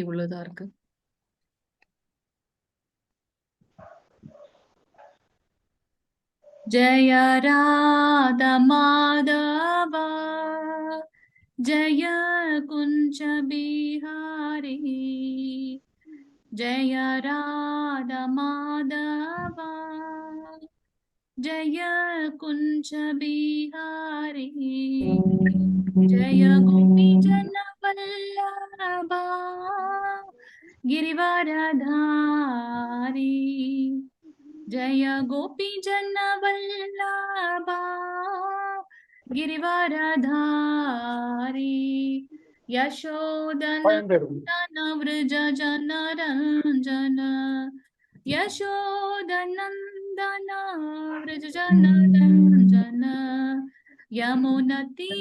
இவ்வளவுதான் இருக்கு. जय राधा माधव जय कुंज बिहारी, जय राधा माधव जय कुंज बिहारी, जय गोपी जन वल्लभा गिरिवरधारी, जय गोपी जन वल्लभा गिरिवरधारी, यशोदनन्दन व्रज जनरञ्जन, यशोदनन्दन व्रज जनरञ्जन, यमुनतीरवनचारी,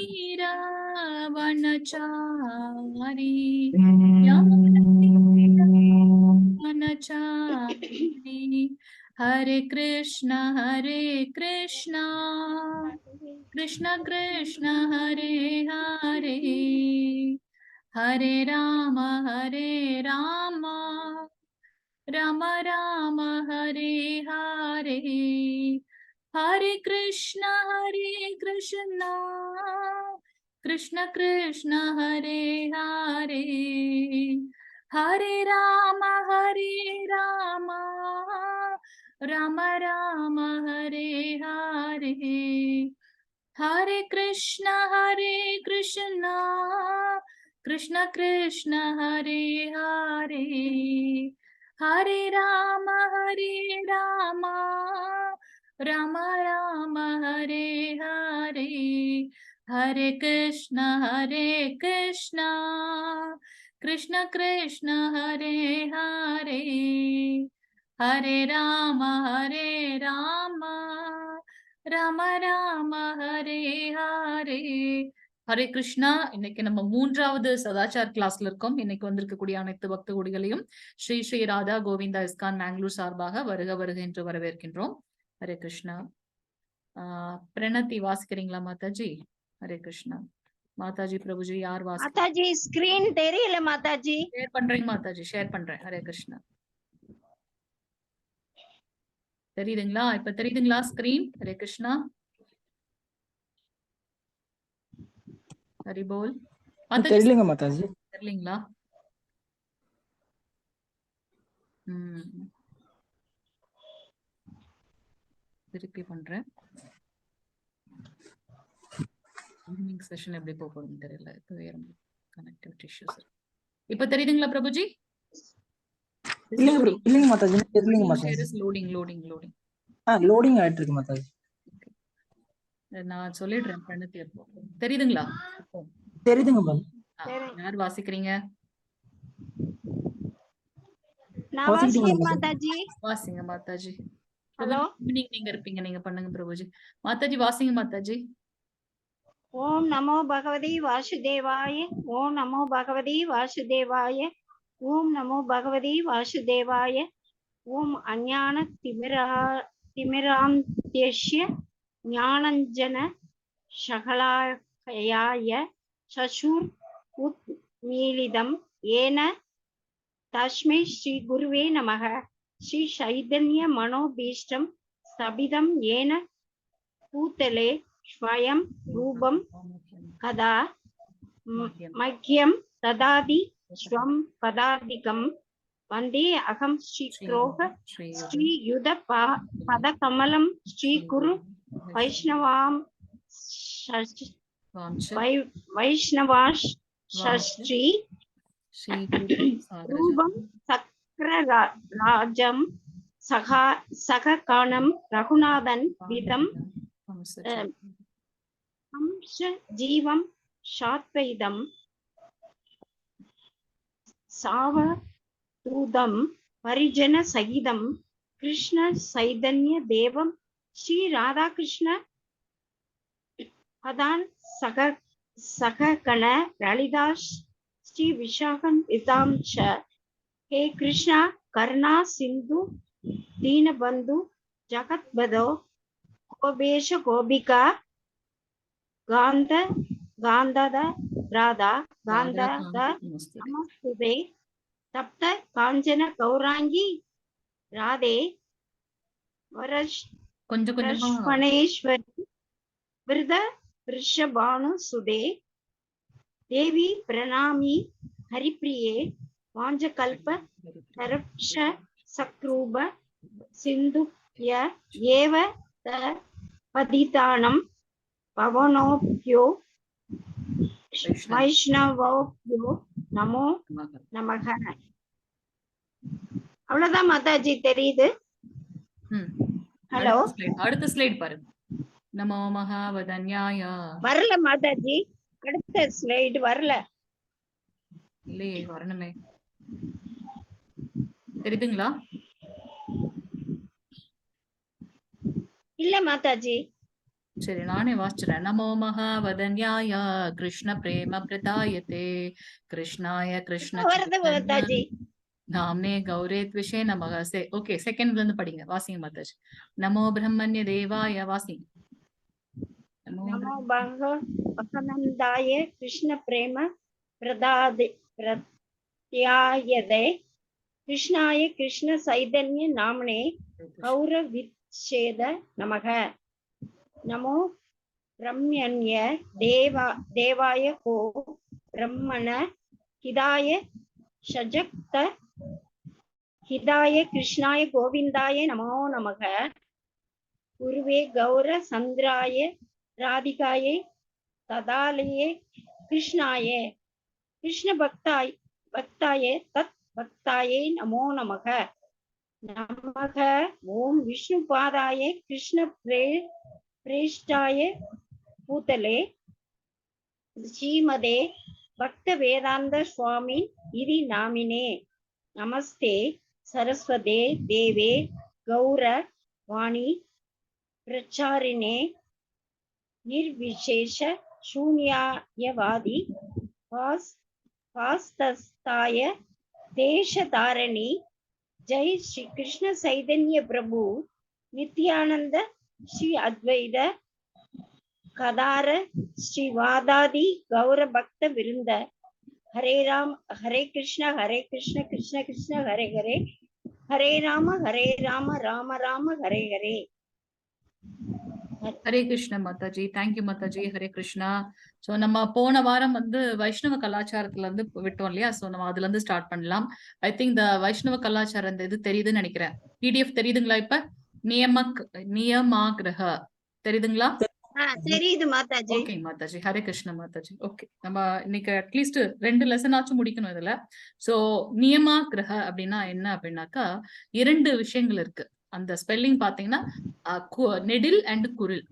यमुनतीरवनचारी, हरे कृष्ण कृष्ण कृष्ण हरे हरे, हरे राम राम राम हरे हरे, हरे कृष्ण कृष्ण कृष्ण हरे हरे, हरे राम राम राम हरे हरे, हरे कृष्ण कृष्ण कृष्ण हरे हरे, हरे राम राम राम हरे हरे, हरे कृष्ण कृष्ण कृष्ण हरे हरे, हरे राम राम राम हरे हरे, ஹரே கிருஷ்ணா. இன்னைக்கு நம்ம 3வது சதாச்சார் கிளாஸ்ல இருக்கோம். இன்னைக்கு வந்திருக்கக்கூடிய அனைத்து பக்த கோடிகளையும் ஸ்ரீ ஸ்ரீ ராதா கோவிந்தா இஸ்கான் மேங்களூர் சார்பாக வருக வருக என்று வரவேற்கின்றோம். ஹரே கிருஷ்ணா. பிரணத்தி வாசிக்கிறீங்களா மாதாஜி? ஹரே கிருஷ்ணா. மாதாஜி பிரபுஜி யார் வாசி? மாதாஜி ஸ்கிரீன் தெரியல மாதாஜி. ஷேர் பண்றீங்க மாதாஜி? ஷேர் பண்றேன். ஹரே கிருஷ்ணா. தெரியுதுங்களா? இப்ப தெரியுதுங்களா ஸ்கிரீன்? ஹரே கிருஷ்ணா. ஹரி போல். தெரியலங்க மாதாஜி. தெரியலீங்களா? திருப்பி பண்றேன். ஈவினிங் செஷன் எப்படி போகுதுன்னு தெரியல. இப்போ வேற கனெக்டிவிட்டி இஷ்யூஸ். இப்போ தெரியுதுங்களா பிரபுஜி? இல்லங்க மாதாஜி, தெரியலங்க மாதாஜி. லோடிங் லோடிங் ஆயிட்டு இருக்கு மாதாஜி. நான் சொல்லிடுறேன். பிரணத்தி அப்போ தெரியுதுங்களா? தெரியுதுங்க மாதாஜி. யார் வாசிக்கிறீங்க? நான் வாசிக்கிறேன் மாதாஜி. வாசிங்க மாதாஜி. ஹலோ, ஈவினிங் நீங்க இருப்பீங்க, நீங்க பண்ணுங்க பிரபுஜி. மாதாஜி வாசிங்க மாதாஜி. ஓம் நமோ பகவதி வாசுதேவாய, ஓம் நமோ பகவதி வாசுதேவாய, ஓம் நமோ பகவதி வாசுதேவாய, ஓம் அஞ்ஞான திமிராந்த்யஸ்ய ஞானஞ்சன சகலாய சசூர் உத்மீலிதம் ஏன தஸ்மை ஸ்ரீ குருவே நமः. ஸ்ரீ சைதன்ய மனோபீஷ்டம் ஸ்தபிதம் ஏன பூதலே ஸ்வயம் ரூபம் கதா மக்யம் ததாதி ஸ்வம் பதாதிகம் வந்தே அகம் ஸ்ரீக்ரோக ஸ்ரீயுத பதகமலம் ஸ்ரீ குரு வைஷ்ணவாம் வைஷ்ணவாஷ் ஷஸ்ரீ ரூபம் சக்ரராஜம் சககாணம் ரகுநாதன் விதம் ஜீவம் சாத்வைதம் சாவதூதம் பரிஜன சகிதம் கிருஷ்ண சைதன்ய தேவம் ஸ்ரீ ராதாகிருஷ்ண பதான் சககண லலிதாஸ் ஸ்ரீ விஷாகன் விதாம்ச. ஹே கிருஷ்ணா கருணா சிந்து தீனபந்து ஜகத்பதோ கோபேஷ கோபிகா காந்தத ராதா காந்தத நமஸ்துதே தப்த காஞ்சன கௌராங்கி ராதே கொஞ்சம் கொஞ்சமா வரஷ்வனேஸ்வரி விருத ரிஷபானு சுதே தேவி பிரணாமி ஹரிப்பிரியே வாஞ்சகல்ப தரப்ஷ சக்ரூப சிந்துய ஏவ த பதிதானம் பவனோப்யோ வைஷ்ணவோப்யோ நமோ நமக. அவ்வளவுதான் மாதாஜி தெரியுது. ஹலோ, அடுத்த ஸ்லைட் பாருங்க. நமோ மகாவதன்யாய. வரல மாதாஜி, அடுத்த ஸ்லைடு வரல. இல்லையே, வரணுமே. தெரியுதுங்களா? இல்ல மாதாஜி. சரி, நானே வாசிச்சுறேன். நமோ மகாவதன்யாய கிருஷ்ண பிரேம பிரதாயதே கிருஷ்ணாய கிருஷ்ண வருது மாதாஜி. நாம்னே கௌரே த்விஷே நமக. ஓகே, செகண்ட்ல இருந்து படிங்க, வாசிங்க மாதாஜி. நமோ பிரம்மண்ய தேவாய, வாசிங்க. நமோ பகவந்தாய கிருஷ்ண பிரேம பிரத்யாயதே கிருஷ்ணாய கிருஷ்ண சைதன்ய நாமனே கௌரவிச்சேத நமக. நமோ பிரம்மண்ய தேவாய கோ பிரம்மண ஹிதாய ஷஜக்த ஹிதாய கிருஷ்ணாய கோவிந்தாய நமோ நமக. குருவே கௌர சந்திராய ராதிகாயே ததாலயே கிருஷ்ணாய கிருஷ்ண பக்தாய தத் பக்தாயே நமோ நமக. நமக ஓம் விஷ்ணு பாதாய கிருஷ்ண பிரேஷ்டாய பூதலே ஸ்ரீமதே பக்த வேதாந்த சுவாமி இதி நாமினே. நமஸ்தே சரஸ்வதே தேவே கௌர வாணி பிரச்சாரிணே நிர்விசேஷ சூன்யவாதி வாஸ்தஸ்தாய தேசதாரணி. ஜெய் ஸ்ரீ கிருஷ்ண சைதன்ய பிரபு நித்யானந்த ஸ்ரீ அத்வைத கதார ஸ்ரீ வாதாதி கௌர பக்த விருந்த. ஹரே ராம் ஹரே கிருஷ்ண கிருஷ்ண கிருஷ்ண ஹரே ஹரே, ஹரே ராம ராம ராம ஹரே ஹரே. ஹரே கிருஷ்ண மாதாஜி. தேங்க்யூ மாதாஜி. ஹரே கிருஷ்ணா. சோ நம்ம போன வாரம் வந்து வைஷ்ணவ கலாச்சாரத்துல இருந்து விட்டோம் இல்லையா? சோ நம்ம அதுல இருந்து ஸ்டார்ட் பண்ணலாம். ஐ திங்க் இந்த வைஷ்ணவ கலாச்சாரம் இந்த இது தெரியுதுன்னு நினைக்கிறேன். பிடிஎஃப் தெரியுதுங்களா? இப்ப நியமாகிரக தெரியுதுங்களா? தெரியுது மாதாஜி. ஓகே மாதாஜி. ஹரே கிருஷ்ண மாதாஜி. ஓகே, நம்ம இன்னைக்கு அட்லீஸ்ட் 2 லெசன் ஆச்சும் முடிக்கணும் இதுல. சோ நியமாகிரக அப்படின்னா என்ன அப்படின்னாக்கா 2 விஷயங்கள் இருக்கு. அந்த ஸ்பெல்லிங் பாத்தீங்கன்னா நெடில் அண்ட் குரில்.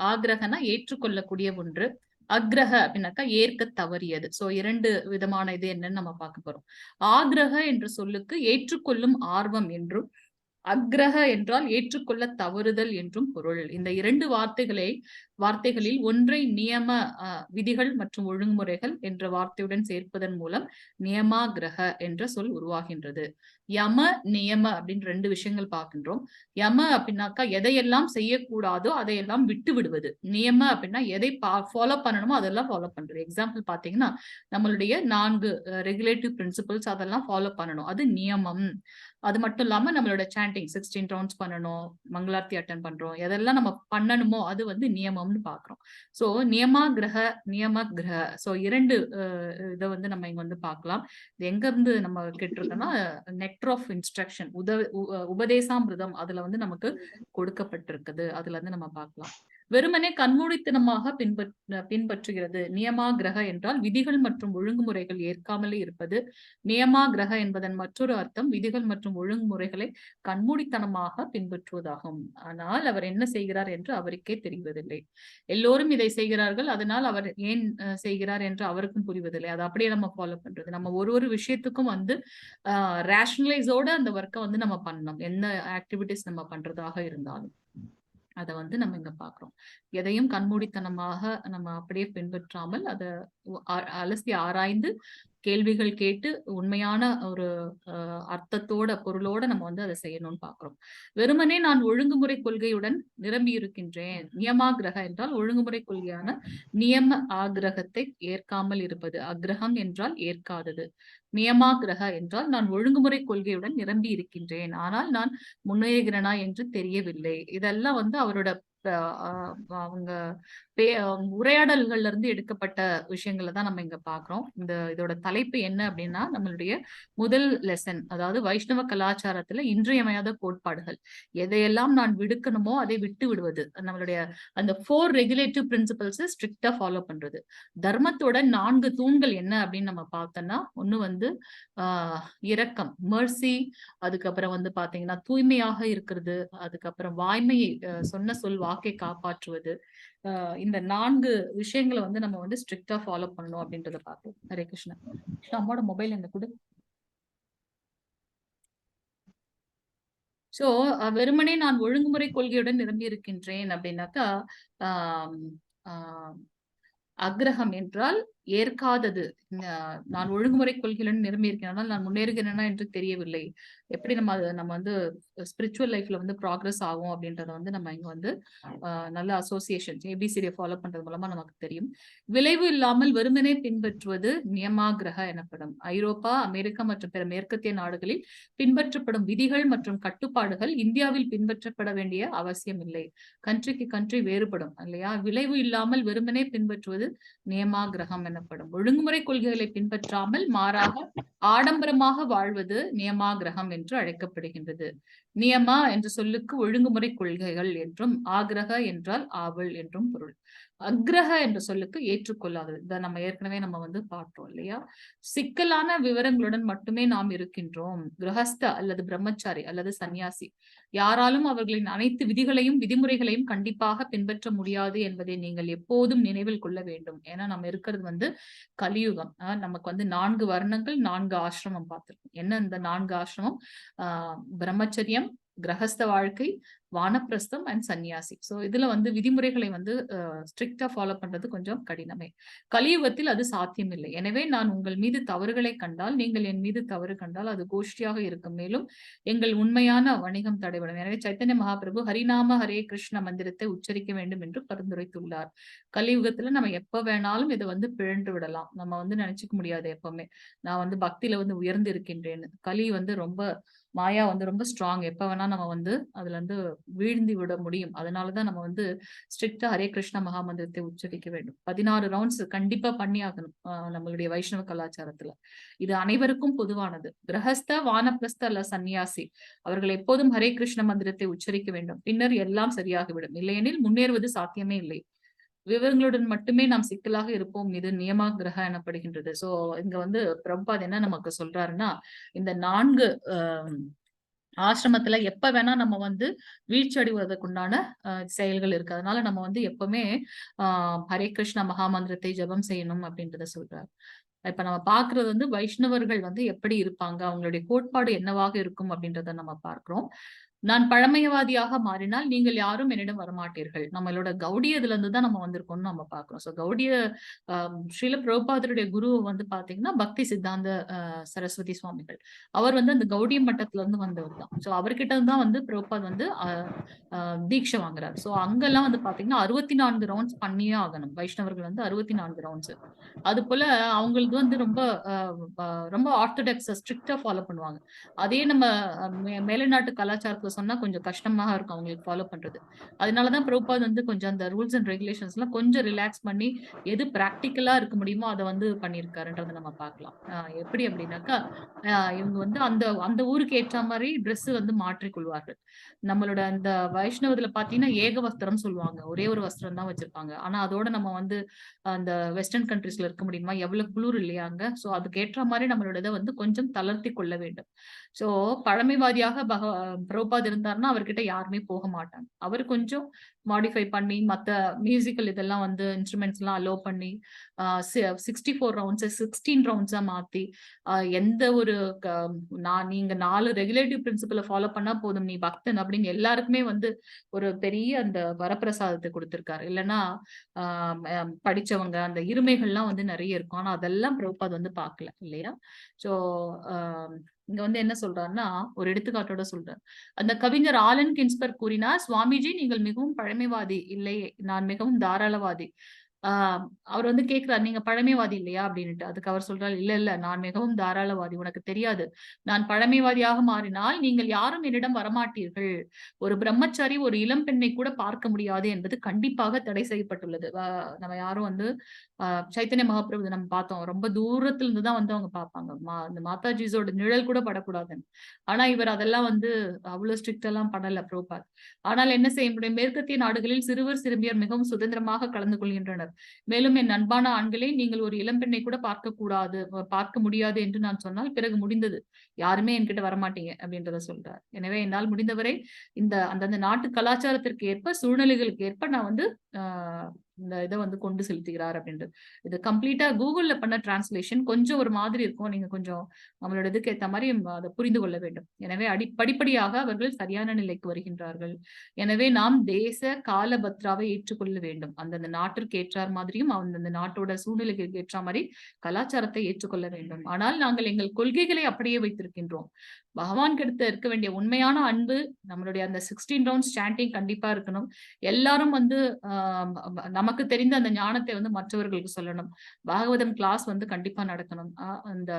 ஆகிரகனா ஏற்றுக்கொள்ளக்கூடிய ஒன்று, அக்ரஹ அப்படின்னாக்கா ஏற்க தவறியது. சோ 2 விதமான இது என்னன்னு நம்ம பார்க்க போறோம். ஆகிரக என்ற சொல்லுக்கு ஏற்றுக்கொள்ளும் ஆர்வம் என்றும், அக்ரஹ என்றால் ஏற்றுக்கொள்ள தவறுதல் என்றும் பொருள். இந்த 2 வார்த்தைகளில் ஒன்றை நியம விதிகள் மற்றும் ஒழுங்குமுறைகள் என்ற வார்த்தையுடன் சேர்ப்பதன் மூலம் நியமாகிரக என்ற சொல் உருவாகின்றது. யம நியம அப்படின்னு 2 விஷயங்கள் பார்க்கின்றோம். யம அப்படின்னாக்கா எதையெல்லாம் செய்யக்கூடாதோ அதையெல்லாம் விட்டு விடுவது. நியம அப்படின்னா எதை ஃபாலோ பண்ணணுமோ அதெல்லாம் ஃபாலோ பண்றது. எக்ஸாம்பிள் பாத்தீங்கன்னா நம்மளுடைய 4 ரெகுலேட்டிவ் பிரின்சிபல்ஸ் அதெல்லாம் ஃபாலோ பண்ணணும், அது நியமம். அது மட்டும் இல்லாம நம்மளோட சாண்டிங் 16 ரவுண்ட்ஸ் பண்ணணும், மங்களார்த்தி அட்டன் பண்றோம், எதெல்லாம் நம்ம பண்ணணுமோ அது வந்து நியமம்னு பாக்குறோம். சோ நியமாகிரக சோ 2 இதை வந்து நம்ம இங்க வந்து பார்க்கலாம். இது எங்க இருந்து நம்ம கேட்டிருக்கோம்னா நெக்டர் ஆஃப் இன்ஸ்ட்ரக்ஷன் உபதேசாமிருதம் அதுல வந்து நமக்கு கொடுக்கப்பட்டிருக்குது. அதுல இருந்து நம்ம பார்க்கலாம். வெறுமனே கண்மூடித்தனமாக பின்பற்றுகிறது. நியமாகிரக என்றால் விதிகள் மற்றும் ஒழுங்குமுறைகள் ஏற்காமலே இருப்பது. நியமாகிரக என்பதன் மற்றொரு அர்த்தம் விதிகள் மற்றும் ஒழுங்குமுறைகளை கண்மூடித்தனமாக பின்பற்றுவதாகும். ஆனால் அவர் என்ன செய்கிறார் என்று அவருக்கே தெரிவதில்லை. எல்லோரும் இதை செய்கிறார்கள், அதனால் அவர் ஏன் செய்கிறார் என்று அவருக்கும் புரிவதில்லை. அதை அப்படியே நம்ம ஃபாலோ பண்றது. நம்ம ஒரு விஷயத்துக்கும் வந்து ரேஷனலைஸோட அந்த ஒர்க்கை வந்து நம்ம பண்ணணும். எந்த ஆக்டிவிட்டிஸ் நம்ம பண்றதாக இருந்தாலும் அதை வந்து நம்ம இங்க பாக்குறோம். எதையும் கண்மூடித்தனமாக நம்ம அப்படியே பின்பற்றாமல் அதை அலசி ஆராய்ந்து கேள்விகள் கேட்டு உண்மையான ஒரு அர்த்தத்தோட பொருளோட நம்ம வந்து அதை செய்யணும்னு பாக்குறோம். வெறுமனே நான் ஒழுங்குமுறை கொள்கையுடன் நிரம்பி இருக்கின்றேன். நியமாகிரக என்றால் ஒழுங்குமுறை கொள்கையான நியம ஆகிரகத்தை ஏற்காமல் இருப்பது. அக்ரகம் என்றால் ஏற்காதது. நியமா கிரக என்றால் நான் ஒழுங்குமுறை கொள்கையுடன் நிரம்பி இருக்கின்றேன், ஆனால் நான் முன்னேறுகிறேனா என்று தெரியவில்லை. இதெல்லாம் வந்து அவரோட அவங்க உரையாடல்கள்ல இருந்து எடுக்கப்பட்ட விஷயங்களை தான் நம்ம இங்க பாக்குறோம். இதோட தலைப்பு என்ன அப்படின்னா, நம்மளுடைய முதல் லெசன், அதாவது வைஷ்ணவ கலாச்சாரத்துல இன்றியமையாத கோட்பாடுகள். எதையெல்லாம் நான் விடுக்கணுமோ அதை விட்டு விடுவது, நம்மளுடைய அந்த 4 ரெகுலேட்டிவ் பிரின்சிபல்ஸ் ஸ்ட்ரிக்டா ஃபாலோ பண்றது. தர்மத்தோட 4 தூண்கள் என்ன அப்படின்னு நம்ம பார்த்தோம்னா, ஒண்ணு வந்து இரக்கம், மர்சி, அதுக்கப்புறம் வந்து பாத்தீங்கன்னா தூய்மையாக இருக்கிறது, அதுக்கப்புறம் வாய்மையை, சொன்ன சொல் வாக்கை காப்பாற்றுவது. இந்த 4 விஷயங்களை வந்து நம்ம வந்து ஸ்ட்ரிக்டா ஃபாலோ பண்ணணும் அப்படின்றத பார்ப்போம். ஹரே கிருஷ்ணா. அம்மாவோட மொபைல் என்ன கொடு. சோ வெறுமனே நான் ஒழுங்குமுறை கொள்கையுடன் நிரம்பி இருக்கின்றேன் அப்படின்னாக்கா, ஆஹ் ஆஹ் அக்ரஹம் என்றால் ஏற்காதது. நான் ஒழுங்குமுறை கொள்கையுடன் நிரம்பி இருக்கேன், நான் முன்னேறுகிறேனா என்று தெரியவில்லை. எப்படி நம்ம வந்து ஸ்பிரிச்சுவல் லைஃப்ல வந்து ப்ராக்ரஸ் ஆகும் அப்படின்றத வந்து நம்ம இங்க வந்து நல்ல அசோசியேஷன் ஏபிசிடியை ஃபாலோ பண்றது மூலமா நமக்கு தெரியும். விளைவு இல்லாமல் வெறுமனே பின்பற்றுவது நியமாகிரக எனப்படும். ஐரோப்பா, அமெரிக்கா மற்றும் பிற மேற்கத்திய நாடுகளில் பின்பற்றப்படும் விதிகள் மற்றும் கட்டுப்பாடுகள் இந்தியாவில் பின்பற்றப்பட வேண்டிய அவசியம் இல்லை. கண்ட்ரிக்கு கண்ட்ரி வேறுபடும் இல்லையா. விளைவு இல்லாமல் வெறுமனே பின்பற்றுவது நியமாகிரகம் எனப்படும். ஒழுங்குமுறை கொள்கைகளை பின்பற்றாமல் மாறாக ஆடம்பரமாக வாழ்வது நியமாகிரகம் என்று அழைக்கப்படுகின்றது. நியமா என்ற சொல்லுக்கு ஒழுங்குமுறை கொள்கைகள் என்றும், ஆகிரக என்றால் ஆவல் என்றும் பொருள். அக்ரஹ என்ற சொல்லுக்கு ஏற்றுக்கொள்ளாதது. இதை நம்ம ஏற்கனவே நம்ம வந்து பார்த்தோம் இல்லையா. சிக்கலான விவரங்களுடன் மட்டுமே நாம் இருக்கின்றோம். கிரகஸ்த அல்லது பிரம்மச்சாரி அல்லது சன்னியாசி யாராலும் அவர்களின் அனைத்து விதிகளையும் விதிமுறைகளையும் கண்டிப்பாக பின்பற்ற முடியாது என்பதை நீங்கள் எப்போதும் நினைவில் கொள்ள வேண்டும். ஏன்னா நம்ம இருக்கிறது வந்து கலியுகம். நமக்கு வந்து 4 வர்ணங்கள், 4 ஆசிரமம் பார்த்திருக்கோம். என்ன இந்த 4 ஆசிரமம்? பிரம்மச்சரியம், கிரகஸ்த வாழ்க்கை, வானப்பிரஸ்தம் அண்ட் சன்னியாசி. சோ இதுல வந்து விதிமுறைகளை வந்து ஸ்ட்ரிக்டா ஃபாலோ பண்றது கொஞ்சம் கடினமே. கலியுகத்தில் அது சாத்தியமில்லை. எனவே நான் உங்கள் மீது தவறுகளை கண்டால், நீங்கள் என் மீது தவறு கண்டால் அது கோஷ்டியாக இருக்கும். மேலும் எங்கள் உண்மையான வணிகம் தடைபடும். எனவே சைத்தன்ய மகாபிரபு ஹரிநாம ஹரே கிருஷ்ண மந்திரத்தை உச்சரிக்க வேண்டும் என்று பரிந்துரைத்துள்ளார். கலியுகத்துல நம்ம எப்ப வேணாலும் இதை வந்து பிழன்று விடலாம். நம்ம வந்து நினைச்சுக்க முடியாது எப்பவுமே நான் வந்து பக்தியில வந்து உயர்ந்து இருக்கின்றேன்னு. கலி வந்து ரொம்ப மாயா வந்து ரொம்ப ஸ்ட்ராங். எப்ப வேணா நம்ம வந்து அதுல இருந்து வீழ்ந்து விட முடியும். அதனாலதான் நம்ம வந்து ஸ்ட்ரிக்டா ஹரே கிருஷ்ண மகாமந்திரத்தை உச்சரிக்க வேண்டும். 16 ரவுண்ட்ஸ் கண்டிப்பா பண்ணி ஆகணும் நம்மளுடைய வைஷ்ணவ கலாச்சாரத்துல. இது அனைவருக்கும் பொதுவானது. கிரகஸ்த, வானப்பிரஸ்த அல்ல சன்னியாசி அவர்கள் எப்போதும் ஹரே கிருஷ்ண மந்திரத்தை உச்சரிக்க வேண்டும். பின்னர் எல்லாம் சரியாகிவிடும். இல்லையெனில் முன்னேறுவது சாத்தியமே இல்லை. விவரங்களுடன் மட்டுமே நாம் சிக்கலாக இருப்போம். இது நியமா கிரக எனப்படுகின்றது. சோ இங்க வந்து பிரபுபாத் என்ன நமக்கு சொல்றாருன்னா, இந்த 4 ஆசிரமத்துல எப்ப வேணா நம்ம வந்து வீழ்ச்சி அடைவதற்குண்டான செயல்கள் இருக்கு. அதனால நம்ம வந்து எப்பவுமே ஹரே கிருஷ்ண மகாமந்திரத்தை ஜபம் செய்யணும் அப்படின்றத சொல்றாரு. இப்ப நம்ம பாக்குறது வந்து வைஷ்ணவர்கள் வந்து எப்படி இருப்பாங்க, அவங்களுடைய கோட்பாடு என்னவாக இருக்கும் அப்படின்றத நம்ம பார்க்கிறோம். நான் பழமையவாதியாக மாறினால் நீங்கள் யாரும் என்னிடம் வரமாட்டீர்கள். நம்மளோட கௌடியதுல இருந்து தான் நம்ம வந்திருக்கோம்னு நம்ம பாக்குறோம். சோ கௌடிய ஸ்ரீல பிரபுபாதருடைய குரு வந்து பாத்தீங்கன்னா பக்தி சித்தாந்த சரஸ்வதி சுவாமிகள். அவர் வந்து அந்த கௌடிய மட்டத்துல இருந்து வந்தவர் தான். சோ அவர்கிட்ட தான் வந்து பிரபுபாத் வந்து தீட்சை வாங்குறாரு. சோ அங்கெல்லாம் வந்து பாத்தீங்கன்னா 64 ரவுண்ட்ஸ் பண்ணியே ஆகணும். வைஷ்ணவர்கள் வந்து 64 ரவுண்ட்ஸ். அது போல அவங்களுக்கு வந்து ரொம்ப ஆர்த்தடாக்ஸ் ஸ்ட்ரிக்டா ஃபாலோ பண்ணுவாங்க. அதே நம்ம மேலைநாட்டு கலாச்சாரத்துல சொன்னா கொஞ்சம் கஷ்டமாக இருக்கும் அவங்களுக்கு ஃபாலோ பண்றது. அதனாலதான் பிரபுபாத் வந்து கொஞ்சம் அந்த ரூல்ஸ் அண்ட் ரெகுலேஷன்ஸ் எல்லாம் கொஞ்சம் ரிலாக்ஸ் பண்ணி எது பிராக்டிக்கலா இருக்க முடியுமோ அதை வந்து பண்ணியிருக்காருன்றதை நம்ம பார்க்கலாம். எப்படி அப்படின்னாக்கா இவங்க வந்து அந்த ஊருக்கு ஏற்ற மாதிரி ட்ரெஸ் வந்து மாற்றிக்கொள்வார்கள். நம்மளோட அந்த வைஷ்ணவத்துல பாத்தீங்கன்னா ஏக வஸ்திரம் சொல்லுவாங்க. ஒரே ஒரு வஸ்திரம் தான் வச்சிருப்பாங்க. ஆனா அதோட நம்ம வந்து அந்த வெஸ்டர்ன் கண்ட்ரீஸ்ல இருக்க முடியுமா? எவ்வளவு குளிர் இல்லையா அங்க. சோ அதுக்கு ஏற்ற மாதிரி நம்மளோட இதை வந்து கொஞ்சம் தளர்த்தி கொள்ள வேண்டும். சோ பழமைவாதியாக பிரபுபாத் இருந்தாருன்னா அவர்கிட்ட யாருமே போக மாட்டாங்க. அவர் கொஞ்சம் மாடிஃபை பண்ணி மத்த மியூசிக்கல் இதெல்லாம் வந்து இன்ஸ்ட்ருமெண்ட்ஸ் எல்லாம் அலோ பண்ணி 64 ரவுண்ட்ஸ் 16 ரவுண்ட்ஸா மாத்தி எந்த ஒரு நீங்க 4 ரெகுலேட்டிவ் பிரின்சிபலை ஃபாலோ பண்ணா போதும், நீ பக்தன் அப்படின்னு எல்லாருக்குமே வந்து ஒரு பெரிய அந்த வரப்பிரசாதத்தை கொடுத்திருக்காரு. இல்லைன்னா படிச்சவங்க அந்த இருமைகள்லாம் வந்து நிறைய இருக்கும். ஆனா அதெல்லாம் பிரபுபாத் வந்து பார்க்கல இல்லையா. சோ இங்க வந்து என்ன சொல்றாருன்னா ஒரு எடுத்துக்காட்டோட சொல்றாரு. அந்த கவிஞர் ஆலன் கின்ஸ்பர்க் கூறினார், சுவாமிஜி நீங்கள் மிகவும் பழமைவாதி இல்லை, நான் மிகவும் தாராளவாதி. அவர் வந்து கேட்கிறார், நீங்க பழமைவாதி இல்லையா அப்படின்னுட்டு. அதுக்கு அவர் சொல்றார், இல்ல இல்ல நான் மிகவும் தாராளவாதி, உனக்கு தெரியாது. நான் பழமைவாதியாக மாறினால் நீங்கள் யாரும் என்னிடம் வரமாட்டீர்கள். ஒரு பிரம்மச்சாரி ஒரு இளம் பெண்ணை கூட பார்க்க முடியாது என்பது கண்டிப்பாக தடை செய்யப்பட்டுள்ளது. நம்ம யாரும் வந்து சைத்தன்ய மகாபிரபு நம்ம பார்த்தோம். ரொம்ப தூரத்துல இருந்து தான் வந்து அவங்க பார்ப்பாங்க. இந்த மாதாஜிஸோட நிழல் கூட படக்கூடாதுன்னு. ஆனா இவர் அதெல்லாம் வந்து அவ்வளவு ஸ்ட்ரிக்ட் எல்லாம் பண்ணல பிரபுபாத். ஆனால் என்ன செய்ய முடியும்? மேற்கத்திய நாடுகளில் சிறுவர் சிறுமியர் மிகவும் சுதந்திரமாக கலந்து கொள்கின்றனர். மேலும் என் அன்பான ஆண்களே, நீங்கள் ஒரு இளம்பெண்ணை கூட பார்க்க முடியாது என்று நான் சொன்னால் பிறகு முடிந்தது. யாருமே என்கிட்ட வரமாட்டீங்க அப்படின்றத சொல்றார். எனவே என்னால் முடிந்தவரை அந்தந்த நாட்டு கலாச்சாரத்திற்கு ஏற்ப, சூழ்நிலைகளுக்கு ஏற்ப நான் வந்து இந்த இதை வந்து கொண்டு செலுத்துகிறார் அப்படின்றது. இது கம்ப்ளீட்டா கூகுள்ல பண்ண டிரான்ஸ்லேஷன் கொஞ்சம் ஒரு மாதிரி இருக்கும். நீங்க கொஞ்சம் நம்மளோட இதுக்கு ஏத்த மாதிரி அதை புரிந்து கொள்ள வேண்டும். எனவே படிப்படியாக அவர்கள் சரியான நிலைக்கு வருகின்றார்கள். எனவே நாம் தேச கால பத்ராவை ஏற்றுக்கொள்ள வேண்டும். அந்தந்த நாட்டிற்கு ஏற்றார் மாதிரியும் அந்தந்த நாட்டோட சூழ்நிலைக்கு ஏற்ற மாதிரி கலாச்சாரத்தை ஏற்றுக்கொள்ள வேண்டும். ஆனால் நாங்கள் எங்கள் கொள்கைகளை அப்படியே வைத்திருக்கின்றோம். பகவான் கிட்ட இருக்க வேண்டிய உண்மையான அன்பு, நம்மளுடைய அந்த 16 ரவுண்ட்ஸ் சாண்டிங் கண்டிப்பா இருக்கணும். எல்லாரும் வந்து நமக்கு தெரிந்த அந்த ஞானத்தை வந்து மற்றவர்களுக்கு சொல்லணும். பாகவதம் கிளாஸ் வந்து கண்டிப்பா நடக்கணும். அந்த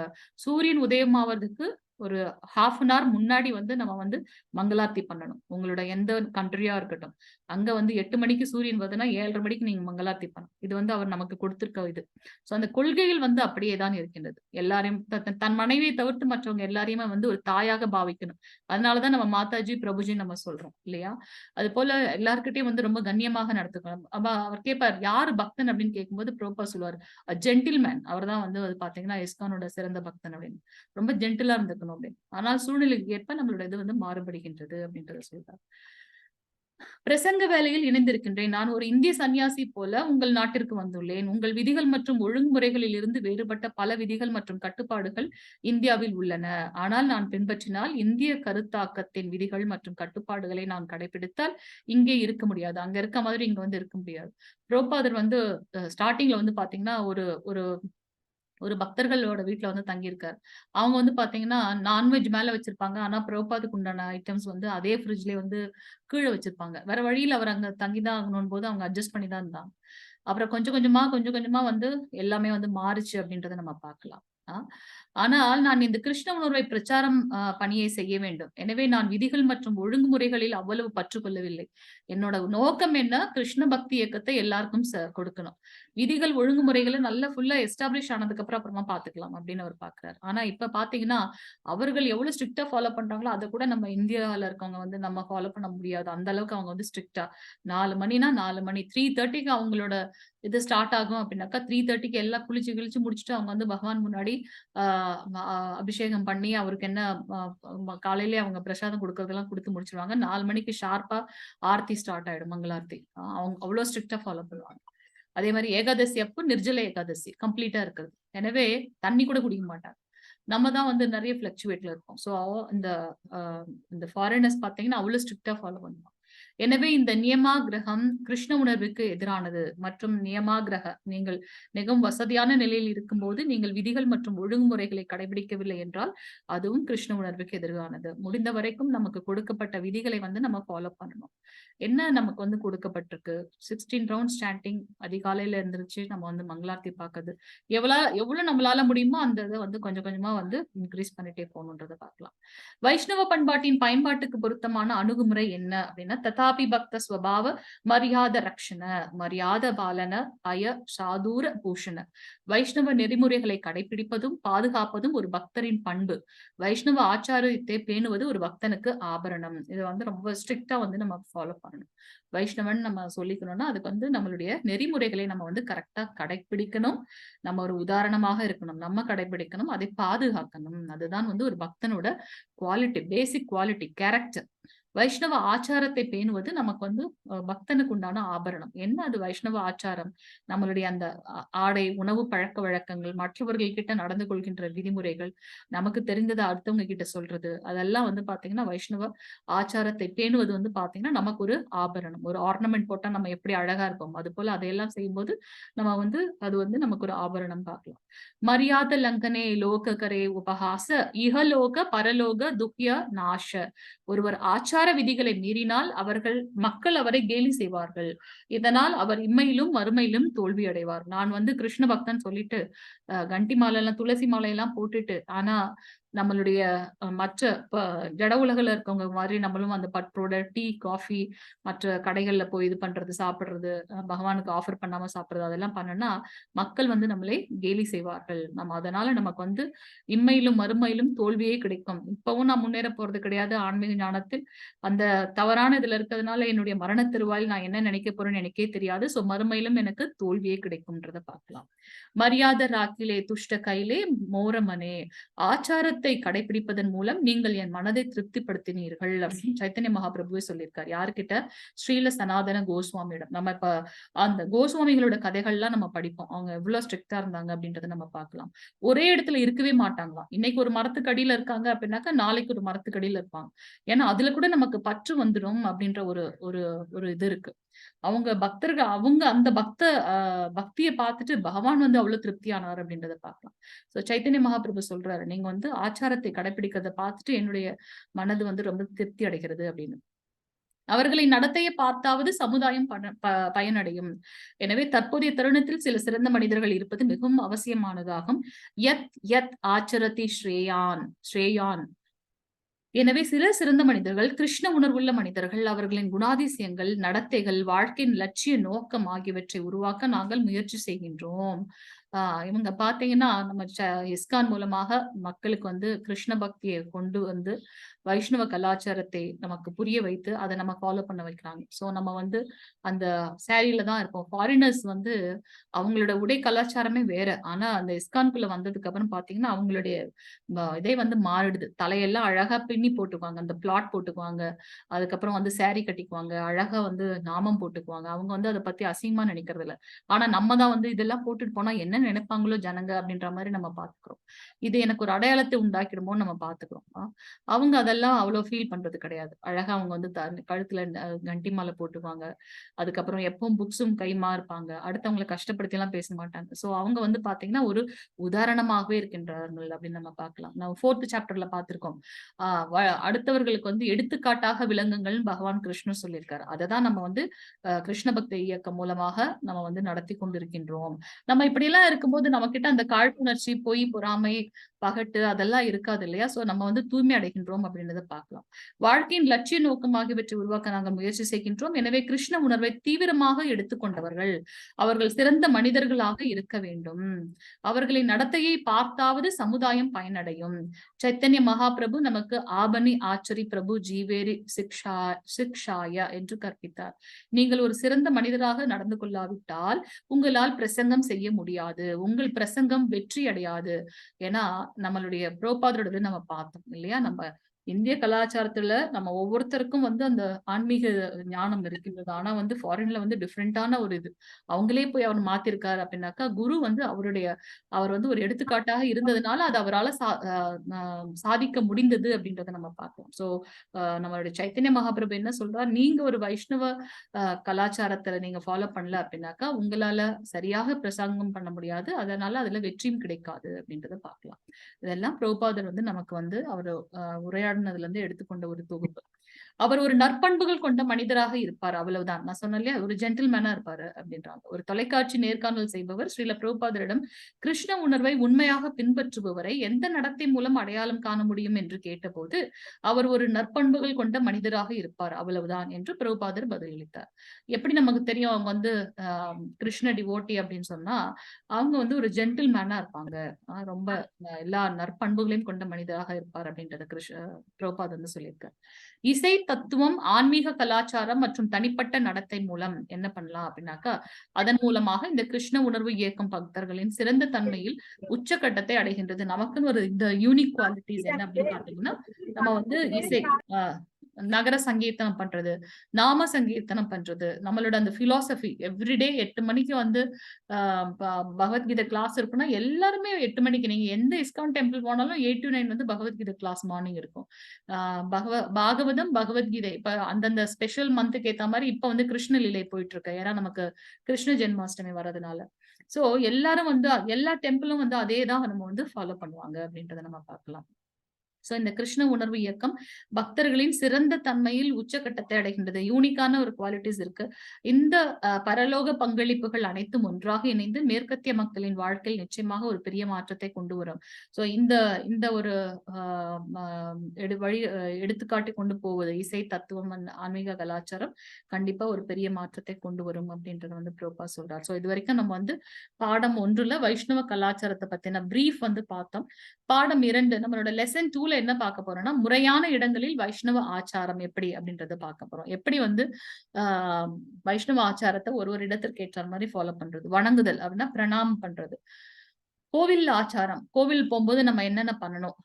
சூரியன் உதயமாவதுக்கு ஒரு 1/2 an hour முன்னாடி வந்து நம்ம வந்து மங்களார்த்தி பண்ணணும். உங்களோட எந்த கண்ட்ரியா இருக்கட்டும். அங்க வந்து 8 மணிக்கு சூரியன் வருதுன்னா 7:30 மணிக்கு நீங்க மங்களார்த்தி பண்ணணும். இது வந்து அவர் நமக்கு கொடுத்திருக்க இது. சோ அந்த கொள்கைகள் வந்து அப்படியே தான் இருக்கின்றது. எல்லாரையும் தன் மனைவியை தவிர்த்து மற்றவங்க எல்லாரையுமே வந்து ஒரு தாயாக பாவிக்கணும். அதனாலதான் நம்ம மாதாஜி பிரபுஜி நம்ம சொல்றோம் இல்லையா? அது போல எல்லார்கிட்டையும் வந்து ரொம்ப கண்ணியமாக நடத்துக்கணும். அவர் கேட்பார், யாரு பக்தன் அப்படின்னு கேட்கும்போது பிரபுபா சொல்லுவார், ஜென்டில்மேன். அவர் தான் வந்து அது பாத்தீங்கன்னா இஸ்கானோட சிறந்த பக்தன் அப்படின்னு. ரொம்ப ஜென்டிலா இருந்துக்கணும் அப்படின்னு. ஆனால் சூழ்நிலைக்கு ஏற்ப நம்மளோட இது வந்து மாறுபடுகின்றது அப்படின்றத சொல்றார். பிரசங்க வேலையில் இணைந்திருக்கின்றேன். நான் ஒரு இந்திய சன்னியாசி போல உங்கள் நாட்டிற்கு வந்துள்ளேன். உங்கள் விதிகள் மற்றும் ஒழுங்குமுறைகளில் இருந்து வேறுபட்ட பல விதிகள் மற்றும் கட்டுப்பாடுகள் இந்தியாவில் உள்ளன. ஆனால் நான் பின்பற்றினால் இந்திய கருத்தாக்கத்தின் விதிகள் மற்றும் கட்டுப்பாடுகளை நான் கடைபிடித்தால் இங்கே இருக்க முடியாது. அங்க இருக்க மாதிரி இங்க வந்து இருக்க முடியாது. பிரபுபாதர் வந்து ஸ்டார்டிங்ல வந்து பாத்தீங்கன்னா ஒரு பக்தர்களோட வீட்டுல வந்து தங்கியிருக்காரு. அவங்க வந்து பாத்தீங்கன்னா நான்வெஜ் மேல வச்சிருப்பாங்க. ஆனா பிரபுபாதுக்கு உண்டான ஐட்டம்ஸ் வந்து அதே ஃப்ரிட்ஜ்லயே வந்து கீழே வச்சிருப்பாங்க. வேற வழியில அவர் அங்க தங்கிதான் ஆகணும் போது அவங்க அட்ஜஸ்ட் பண்ணி தான் இருந்தாங்க. அப்புறம் கொஞ்சம் கொஞ்சமா வந்து எல்லாமே வந்து மாறுச்சு அப்படின்றத நம்ம பார்க்கலாம். ஆனால் நான் இந்த கிருஷ்ண உணர்வை பிரச்சாரம் பணியை செய்ய வேண்டும். எனவே நான் விதிகள் மற்றும் ஒழுங்குமுறைகளில் அவ்வளவு பற்றுக்கொள்ளவில்லை. என்னோட நோக்கம் என்ன? கிருஷ்ண பக்தி இயக்கத்தை எல்லாருக்கும் கொடுக்கணும். விதிகள் ஒழுங்குமுறைகளை நல்லா ஃபுல்லா எஸ்டாப்ளிஷ் ஆனதுக்கு அப்புறமா பாத்துக்கலாம் அப்படின்னு அவர் பாக்குறாரு. ஆனா இப்ப பாத்தீங்கன்னா அவர்கள் எவ்வளவு ஸ்ட்ரிக்டா ஃபாலோ பண்றாங்களோ அதை கூட நம்ம இந்தியாவில இருக்கவங்க வந்து நம்ம ஃபாலோ பண்ண முடியாது. அந்த அளவுக்கு அவங்க வந்து ஸ்ட்ரிக்டா 4 மணினா 4 மணி 3:30க்கு அவங்களோட இது ஸ்டார்ட் ஆகும் அப்படின்னாக்கா 3:30க்கு எல்லாம் குளிச்சு முடிச்சுட்டு அவங்க வந்து பகவான் முன்னாடி அபிஷேகம் பண்ணி அவருக்கு என்ன காலையிலேயே அவங்க பிரசாதம் கொடுக்கறதெல்லாம் கொடுத்து முடிச்சிருவாங்க. 4 மணிக்கு ஷார்ப்பா ஆர்த்தி ஸ்டார்ட் ஆயிடும், மங்களார்த்தி. அவங்க அவ்வளவு ஸ்ட்ரிக்டா ஃபாலோ பண்ணுவாங்க. அதே மாதிரி ஏகாதசி அப்போ நிர்ஜல ஏகாதசி கம்ப்ளீட்டா இருக்கிறது. எனவே தண்ணி கூட குடிக்க மாட்டாங்க. நம்ம தான் வந்து நிறைய பிளக்சுவேட்ல இருக்கோம். சோ இந்த ஃபாரினர்ஸ் பாத்தீங்கன்னா அவ்வளவு ஸ்ட்ரிக்டா ஃபாலோ பண்ணுவாங்க. எனவே இந்த நியமாகிரகம் கிருஷ்ண உணர்வுக்கு எதிரானது. மற்றும் நியமாகிரக நீங்கள் மிகவும் வசதியான நிலையில் இருக்கும்போது நீங்கள் விதிகள் மற்றும் ஒழுங்குமுறைகளை கடைபிடிக்கவில்லை என்றால் அதுவும் கிருஷ்ண உணர்வுக்கு எதிரானது. முடிந்த வரைக்கும் நமக்கு கொடுக்கப்பட்ட விதிகளை வந்து நம்ம ஃபாலோ பண்ணணும். என்ன நமக்கு வந்து கொடுக்கப்பட்டிருக்கு? 16 ரவுண்ட்ஸ் சாண்டிங், அதிகாலையில இருந்துருச்சு நம்ம வந்து மங்களார்த்தி பார்க்கறது, எவ்வளவு நம்மளால முடியுமோ அந்த இதை வந்து கொஞ்சம் கொஞ்சமா வந்து இன்க்ரீஸ் பண்ணிட்டே போகணுன்றதை பார்க்கலாம். வைஷ்ணவ பண்பாட்டின் பயன்பாட்டுக்கு பொருத்தமான அணுகுமுறை என்ன அப்படின்னா, ததாபி பக்த ஸ்வபாவ மரியாத ரக்ஷண மரியாத பாலன அய சாதூர பூஷண. வைஷ்ணவ நெறிமுறைகளை கடைபிடிப்பதும் பாதுகாப்பதும் ஒரு பக்தரின் பண்பு. வைஷ்ணவ ஆச்சாரியத்தை பேணுவது ஒரு பக்தனுக்கு ஆபரணம். இது வந்து ரொம்ப ஸ்ட்ரிக்டா வந்து நம்ம ஃபாலோ பண்ணணும். வைஷ்ணவன் நம்ம சொல்லிக்கணும்னா அதுக்கு வந்து நம்மளுடைய நெறிமுறைகளை நம்ம வந்து கரெக்டா கடைபிடிக்கணும். நம்ம ஒரு உதாரணமாக இருக்கணும். நம்ம கடைபிடிக்கணும், அதை பாதுகாக்கணும். அதுதான் வந்து ஒரு பக்தனோட குவாலிட்டி, பேசிக் குவாலிட்டி, கேரக்டர். வைஷ்ணவ ஆச்சாரத்தை பேணுவது நமக்கு வந்து பக்தனுக்கு உண்டான ஆபரணம். என்ன அது வைஷ்ணவ ஆச்சாரம்? நம்மளுடைய அந்த ஆடை, உணவு பழக்க வழக்கங்கள், மற்றவர்கள் கிட்ட நடந்து கொள்கின்ற விதிமுறைகள், நமக்கு தெரிந்ததை அடுத்தவங்க கிட்ட சொல்றது, அதெல்லாம் வந்து பாத்தீங்கன்னா வைஷ்ணவ ஆச்சாரத்தை பேணுவது வந்து பாத்தீங்கன்னா நமக்கு ஒரு ஆபரணம். ஒரு ஆர்னமெண்ட் போட்டா நம்ம எப்படி அழகா இருப்போம், அது போல அதையெல்லாம் செய்யும்போது நம்ம வந்து அது வந்து நமக்கு ஒரு ஆபரணம் பார்க்கலாம். மரியாத லங்கனே லோக கரே உபஹாச இஹலோக பரலோக துக்ய நாஷ. ஒருவர் ஆச்சார ஆச்சார விதிகளை மீறினால் மக்கள் அவரை கேலி செய்வார்கள். இதனால் அவர் இம்மையிலும் மறுமையிலும் தோல்வி அடைவார். நான் வந்து கிருஷ்ண பக்தன் சொல்லிட்டு கண்டி மாலை எல்லாம் துளசி மாலை எல்லாம் போட்டுட்டு, ஆனா நம்மளுடைய மற்ற ஜட உலகில் இருக்கவங்க மாதிரி நம்மளும் அந்த பற்றோட டீ காஃபி மற்ற கடைகள்ல போய் இது பண்றது சாப்பிடுறது, பகவானுக்கு ஆஃபர் பண்ணாம சாப்பிடுறது, அதெல்லாம் பண்ணனா மக்கள் வந்து நம்மளை கேலி செய்வார்கள். அதனால நமக்கு வந்து இம்மையிலும் மறுமையிலும் தோல்வியே கிடைக்கும். இப்பவும் நான் முன்னேற போறது கிடையாது ஆன்மீக ஞானத்தில். அந்த தவறான இதுல இருக்கிறதுனால என்னுடைய மரண திருவாயில் நான் என்ன நினைக்க போறேன்னு எனக்கே தெரியாது. சோ மறுமையிலும் எனக்கு தோல்வியே கிடைக்கும்ன்றத பார்க்கலாம். மரியாதை ராக்கிலே துஷ்ட கையிலே மோரமனே, ஆச்சாரத்தை கடைபிடிப்பதன் மூலம் நீங்கள் என் மனதை திருப்திப்படுத்தினீர்கள் அப்படின்னு சைத்தன்ய மகாபிரபுவே சொல்லியிருக்காரு. யாருக்கிட்ட? ஸ்ரீல சனாதன கோஸ்வாமியிடம். நம்ம இப்ப அந்த கோஸ்வாமிகளோட கதைகள்லாம் நம்ம படிப்போம். அவங்க எவ்வளவு ஸ்ட்ரிக்டா இருந்தாங்க அப்படின்றத நம்ம பார்க்கலாம். ஒரே இடத்துல இருக்கவே மாட்டாங்களாம். இன்னைக்கு ஒரு மரத்துக்கு அடியில இருக்காங்க அப்படின்னாக்கா நாளைக்கு ஒரு மரத்துக்கு அடியில இருப்பாங்க. ஏன்னா அதுல கூட நமக்கு பற்று வந்துடும் அப்படின்ற ஒரு இது இருக்கு. அவங்க பக்தர்கள் அந்த பக்தியை பார்த்துட்டு பகவான் வந்து அவ்வளவு திருப்தியானார் அப்படின்றத பார்க்கலாம். சோ சைத்தன்ய மகாபிரபு சொல்றாரு, நீங்க வந்து ஆச்சாரத்தை கடைபிடிக்கிறத பார்த்துட்டு என்னுடைய மனது வந்து ரொம்ப திருப்தி அடைகிறது அப்படின்னு. அவர்களின் நடத்தையை பார்த்தாவது சமுதாயம் பயனடையும். எனவே தற்போதைய தருணத்தில் சில சிறந்த மனிதர்கள் இருப்பது மிகவும் அவசியமானதாகும். யத் யத் ஆச்சரதி ஸ்ரேயான். எனவே சில சிறந்த மனிதர்கள், கிருஷ்ண உணர்வுள்ள மனிதர்கள், அவர்களின் குணாதிசயங்கள், நடத்தைகள், வாழ்க்கையின் லட்சிய நோக்கம் ஆகியவற்றை உருவாக்க நாங்கள் முயற்சி செய்கின்றோம். இவங்க பாத்தீங்கன்னா நம்ம இஸ்கான் மூலமாக மக்களுக்கு வந்து கிருஷ்ண பக்தியை கொண்டு வந்து வைஷ்ணவ கலாச்சாரத்தை நமக்கு புரிய வைத்து அதை நம்ம ஃபாலோ பண்ண வைக்கிறாங்க. சோ நம்ம வந்து அந்த சாரியில தான் இருப்போம். ஃபாரினர்ஸ் வந்து அவங்களோட உடை கலாச்சாரமே வேற. ஆனா அந்த இஸ்கான்குள்ள வந்ததுக்கு அப்புறம் பாத்தீங்கன்னா அவங்களுடைய இதே வந்து மாறிடுது. தலையெல்லாம் அழகா பின்னி போட்டுக்குவாங்க, அந்த பிளாட் போட்டுக்குவாங்க, அதுக்கப்புறம் வந்து சாரி கட்டிக்குவாங்க, அழகா வந்து நாமம் போட்டுக்குவாங்க. அவங்க வந்து அதை பத்தி அசிங்கமா நினைக்கிறது இல்ல. ஆனா நம்ம தான் வந்து இதெல்லாம் போட்டுட்டு போனா என்ன நினைப்பாங்களோ ஜனங்க அப்படின்ற மாதிரி நம்ம பாத்துக்கிறோம். இது எனக்கு ஒரு அடையாளத்தை உண்டாக்கிடுமோன்னு நம்ம பாத்துக்கிறோம். அவங்க அதெல்லாம் அவ்வளவு ஃபீல் பண்றது கிடையாது. அழகா அவங்க வந்து கழுத்துல கண்டி மாலை போட்டுக்குவாங்க. அதுக்கப்புறம் எப்பவும் புக்ஸும் கைமா இருப்பாங்க. அடுத்தவங்களை கஷ்டப்படுத்தி எல்லாம் பேச மாட்டாங்க. சோ அவங்க வந்து பாத்தீங்கன்னா ஒரு உதாரணமாகவே இருக்கின்றார்கள் அப்படின்னு நம்ம பார்க்கலாம். நம்ம 4th சாப்டர்ல பார்த்திருக்கோம். அடுத்தவர்களுக்கு வந்து எடுத்துக்காட்டாக விளங்குங்கள் பகவான் கிருஷ்ணர் சொல்லியிருக்காரு. அததான் நம்ம வந்து கிருஷ்ண பக்தி இயக்கம் மூலமாக நம்ம வந்து நடத்தி கொண்டிருக்கின்றோம். நம்ம இப்படி எல்லாம் இருக்கும்போது நம்ம கிட்ட அந்த காழ்ப்புணர்ச்சி, பொய், பொறாமை, பகட்டு அதெல்லாம் இருக்காது இல்லையா? சோ நம்ம வந்து தூய்மை அடைகின்றோம் அப்படின்றத பார்க்கலாம். வாழ்க்கையின் லட்சிய நோக்கம் ஆகியவற்றை உருவாக்க நாங்கள் முயற்சி செய்கின்றோம். எனவே கிருஷ்ண உணர்வை தீவிரமாக எடுத்துக்கொண்டவர்கள் அவர்கள் சிறந்த மனிதர்களாக இருக்க வேண்டும். அவர்களின் நடத்தையை பார்த்தாவது சமுதாயம் பயனடையும். சைத்தன்ய மகாபிரபு நமக்கு ஆபனி ஆச்சரி பிரபு ஜீவேரி சிக்ஷாய என்று கற்பித்தார். நீங்கள் ஒரு சிறந்த மனிதராக நடந்து கொள்ளாவிட்டால் உங்களால் பிரசங்கம் செய்ய முடியாது, உங்கள் பிரசங்கம் வெற்றி அடையாது. ஏன்னா நம்மளுடைய புரோபாதரோட நம்ம பார்த்தோம் இல்லையா? நம்ம இந்திய கலாச்சாரத்துல நம்ம ஒவ்வொருத்தருக்கும் வந்து அந்த ஆன்மீக ஞானம் இருக்கின்றது. ஆனா வந்து ஃபாரின்ல வந்து டிஃப்ரெண்டான ஒரு இது அவங்களே போய் அவர் மாத்திருக்காரு அப்படின்னாக்கா குரு வந்து அவர் வந்து ஒரு எடுத்துக்காட்டாக இருந்ததுனால அது அவரால் சாதிக்க முடிந்தது அப்படின்றத நம்ம பார்க்கலாம். சோ நம்மளுடைய சைத்தன்ய மகாபிரபு என்ன சொல்றார், நீங்க ஒரு வைஷ்ணவ கலாச்சாரத்துல நீங்க ஃபாலோ பண்ணல அப்படின்னாக்கா உங்களால சரியாக பிரசங்கம் பண்ண முடியாது, அதனால அதுல வெற்றியும் கிடைக்காது அப்படின்றத பார்க்கலாம். இதெல்லாம் பிரபுபாதர் வந்து நமக்கு வந்து அவர் உரையாடினதுல இருந்து எடுத்துக்கொண்ட ஒரு தொகுப்பு. அவர் ஒரு நற்பண்புகள் கொண்ட மனிதராக இருப்பார், அவ்வளவுதான். நான் சொன்னேன் இல்லையா, ஒரு ஜென்டில்மேனா இருப்பாரு அப்படின்றாங்க. ஒரு தொலைக்காட்சி நேர்காணல் செய்பவர் ஸ்ரீல பிரபுபாதரிடம் கிருஷ்ண உணர்வை உண்மையாக பின்பற்றுபவரை எந்த நடத்தை மூலம் அடையாளம் காண முடியும் என்று கேட்டபோது அவர் ஒரு நற்பண்புகள் கொண்ட மனிதராக இருப்பார், அவ்வளவுதான் என்று பிரபுபாதர் பதிலளித்தார். எப்படி நமக்கு தெரியும் அவங்க வந்து கிருஷ்ண டிவோட்டி அப்படின்னு சொன்னா அவங்க வந்து ஒரு ஜென்டில்மேனா இருப்பாங்க, ரொம்ப எல்லா நற்பண்புகளையும் கொண்ட மனிதராக இருப்பார் அப்படின்றத பிரபுபாதர் வந்து சொல்லியிருக்கார். இசை தத்துவம், ஆன்மீக கலாச்சாரம் மற்றும் தனிப்பட்ட நடத்தை மூலம் என்ன பண்ணலாம் அப்படின்னாக்கா அதன் மூலமாக இந்த கிருஷ்ண உணர்வு இயக்கம் பக்தர்களின் சிறந்த தன்மையில் உச்சகட்டத்தை அடைகின்றது. நமக்குன்னு ஒரு இந்த யூனிக் குவாலிட்டிஸ் என்ன அப்படின்னு பாத்தீங்கன்னா நம்ம வந்து இசை நகர சங்கீர்த்தனம் பண்றது, நாம சங்கீர்த்தனம் பண்றது, நம்மளோட அந்த பிலாசபி எவ்ரிடே 8 மணிக்கு வந்து பகவத்கீதை கிளாஸ் இருக்குன்னா எல்லாருமே 8 மணிக்கு நீங்க எந்த இஸ்கான் டெம்பிள் போனாலும் 8 to 9 வந்து பகவத்கீதை கிளாஸ் மார்னிங் இருக்கும். பாகவதம், பகவத்கீதை இப்ப அந்தந்த ஸ்பெஷல் மந்த்துக்கு ஏத்த மாதிரி இப்ப வந்து கிருஷ்ண லீலை போயிட்டு இருக்கு. ஏன்னா நமக்கு கிருஷ்ண ஜென்மாஷ்டமி வர்றதுனால சோ எல்லாரும் வந்து எல்லா டெம்பிளும் வந்து அதேதான் நம்ம வந்து ஃபாலோ பண்ணுவாங்க அப்படின்றத நம்ம பார்க்கலாம். சோ இந்த கிருஷ்ண உணர்வு இயக்கம் பக்தர்களின் சிறந்த தன்மையில் உச்சகட்டத்தை அடைகின்றது. யூனிக்கான ஒரு குவாலிட்டிஸ் இருக்கு. இந்த பரலோக பங்களிப்புகள் அனைத்தும் ஒன்றாக இணைந்து மேற்கத்திய மக்களின் வாழ்க்கையில் நிச்சயமாக ஒரு பெரிய மாற்றத்தை கொண்டு வரும். சோ இந்த ஒரு எடுத்துக்காட்டி கொண்டு போவது இசை தத்துவம் ஆன்மீக கலாச்சாரம் கண்டிப்பா ஒரு பெரிய மாற்றத்தை கொண்டு வரும் அப்படின்றத வந்து பிரபா சொல்றார். சோ இது வரைக்கும் நம்ம வந்து பாடம் 1ல வைஷ்ணவ கலாச்சாரத்தை பத்தின பிரீஃப் வந்து பார்த்தோம். பாடம் 2 நம்மளோட லெசன் 2ல என்ன பார்க்க போறோம்னா முறையான இடங்களில் வைஷ்ணவ ஆச்சாரம் எப்படி அப்படின்றத பார்க்க போறோம். எப்படி வந்து வைஷ்ணவ ஆச்சாரத்தை ஒரு இடத்திற்கு ஏற்ற மாதிரி ஃபாலோ பண்றது. வணங்குதல் அப்படின்னா பிரணாமம் பண்றது. கோவில் ஆச்சாரம், கோவில் போகும்போது நம்ம என்னென்ன பண்ணணும்,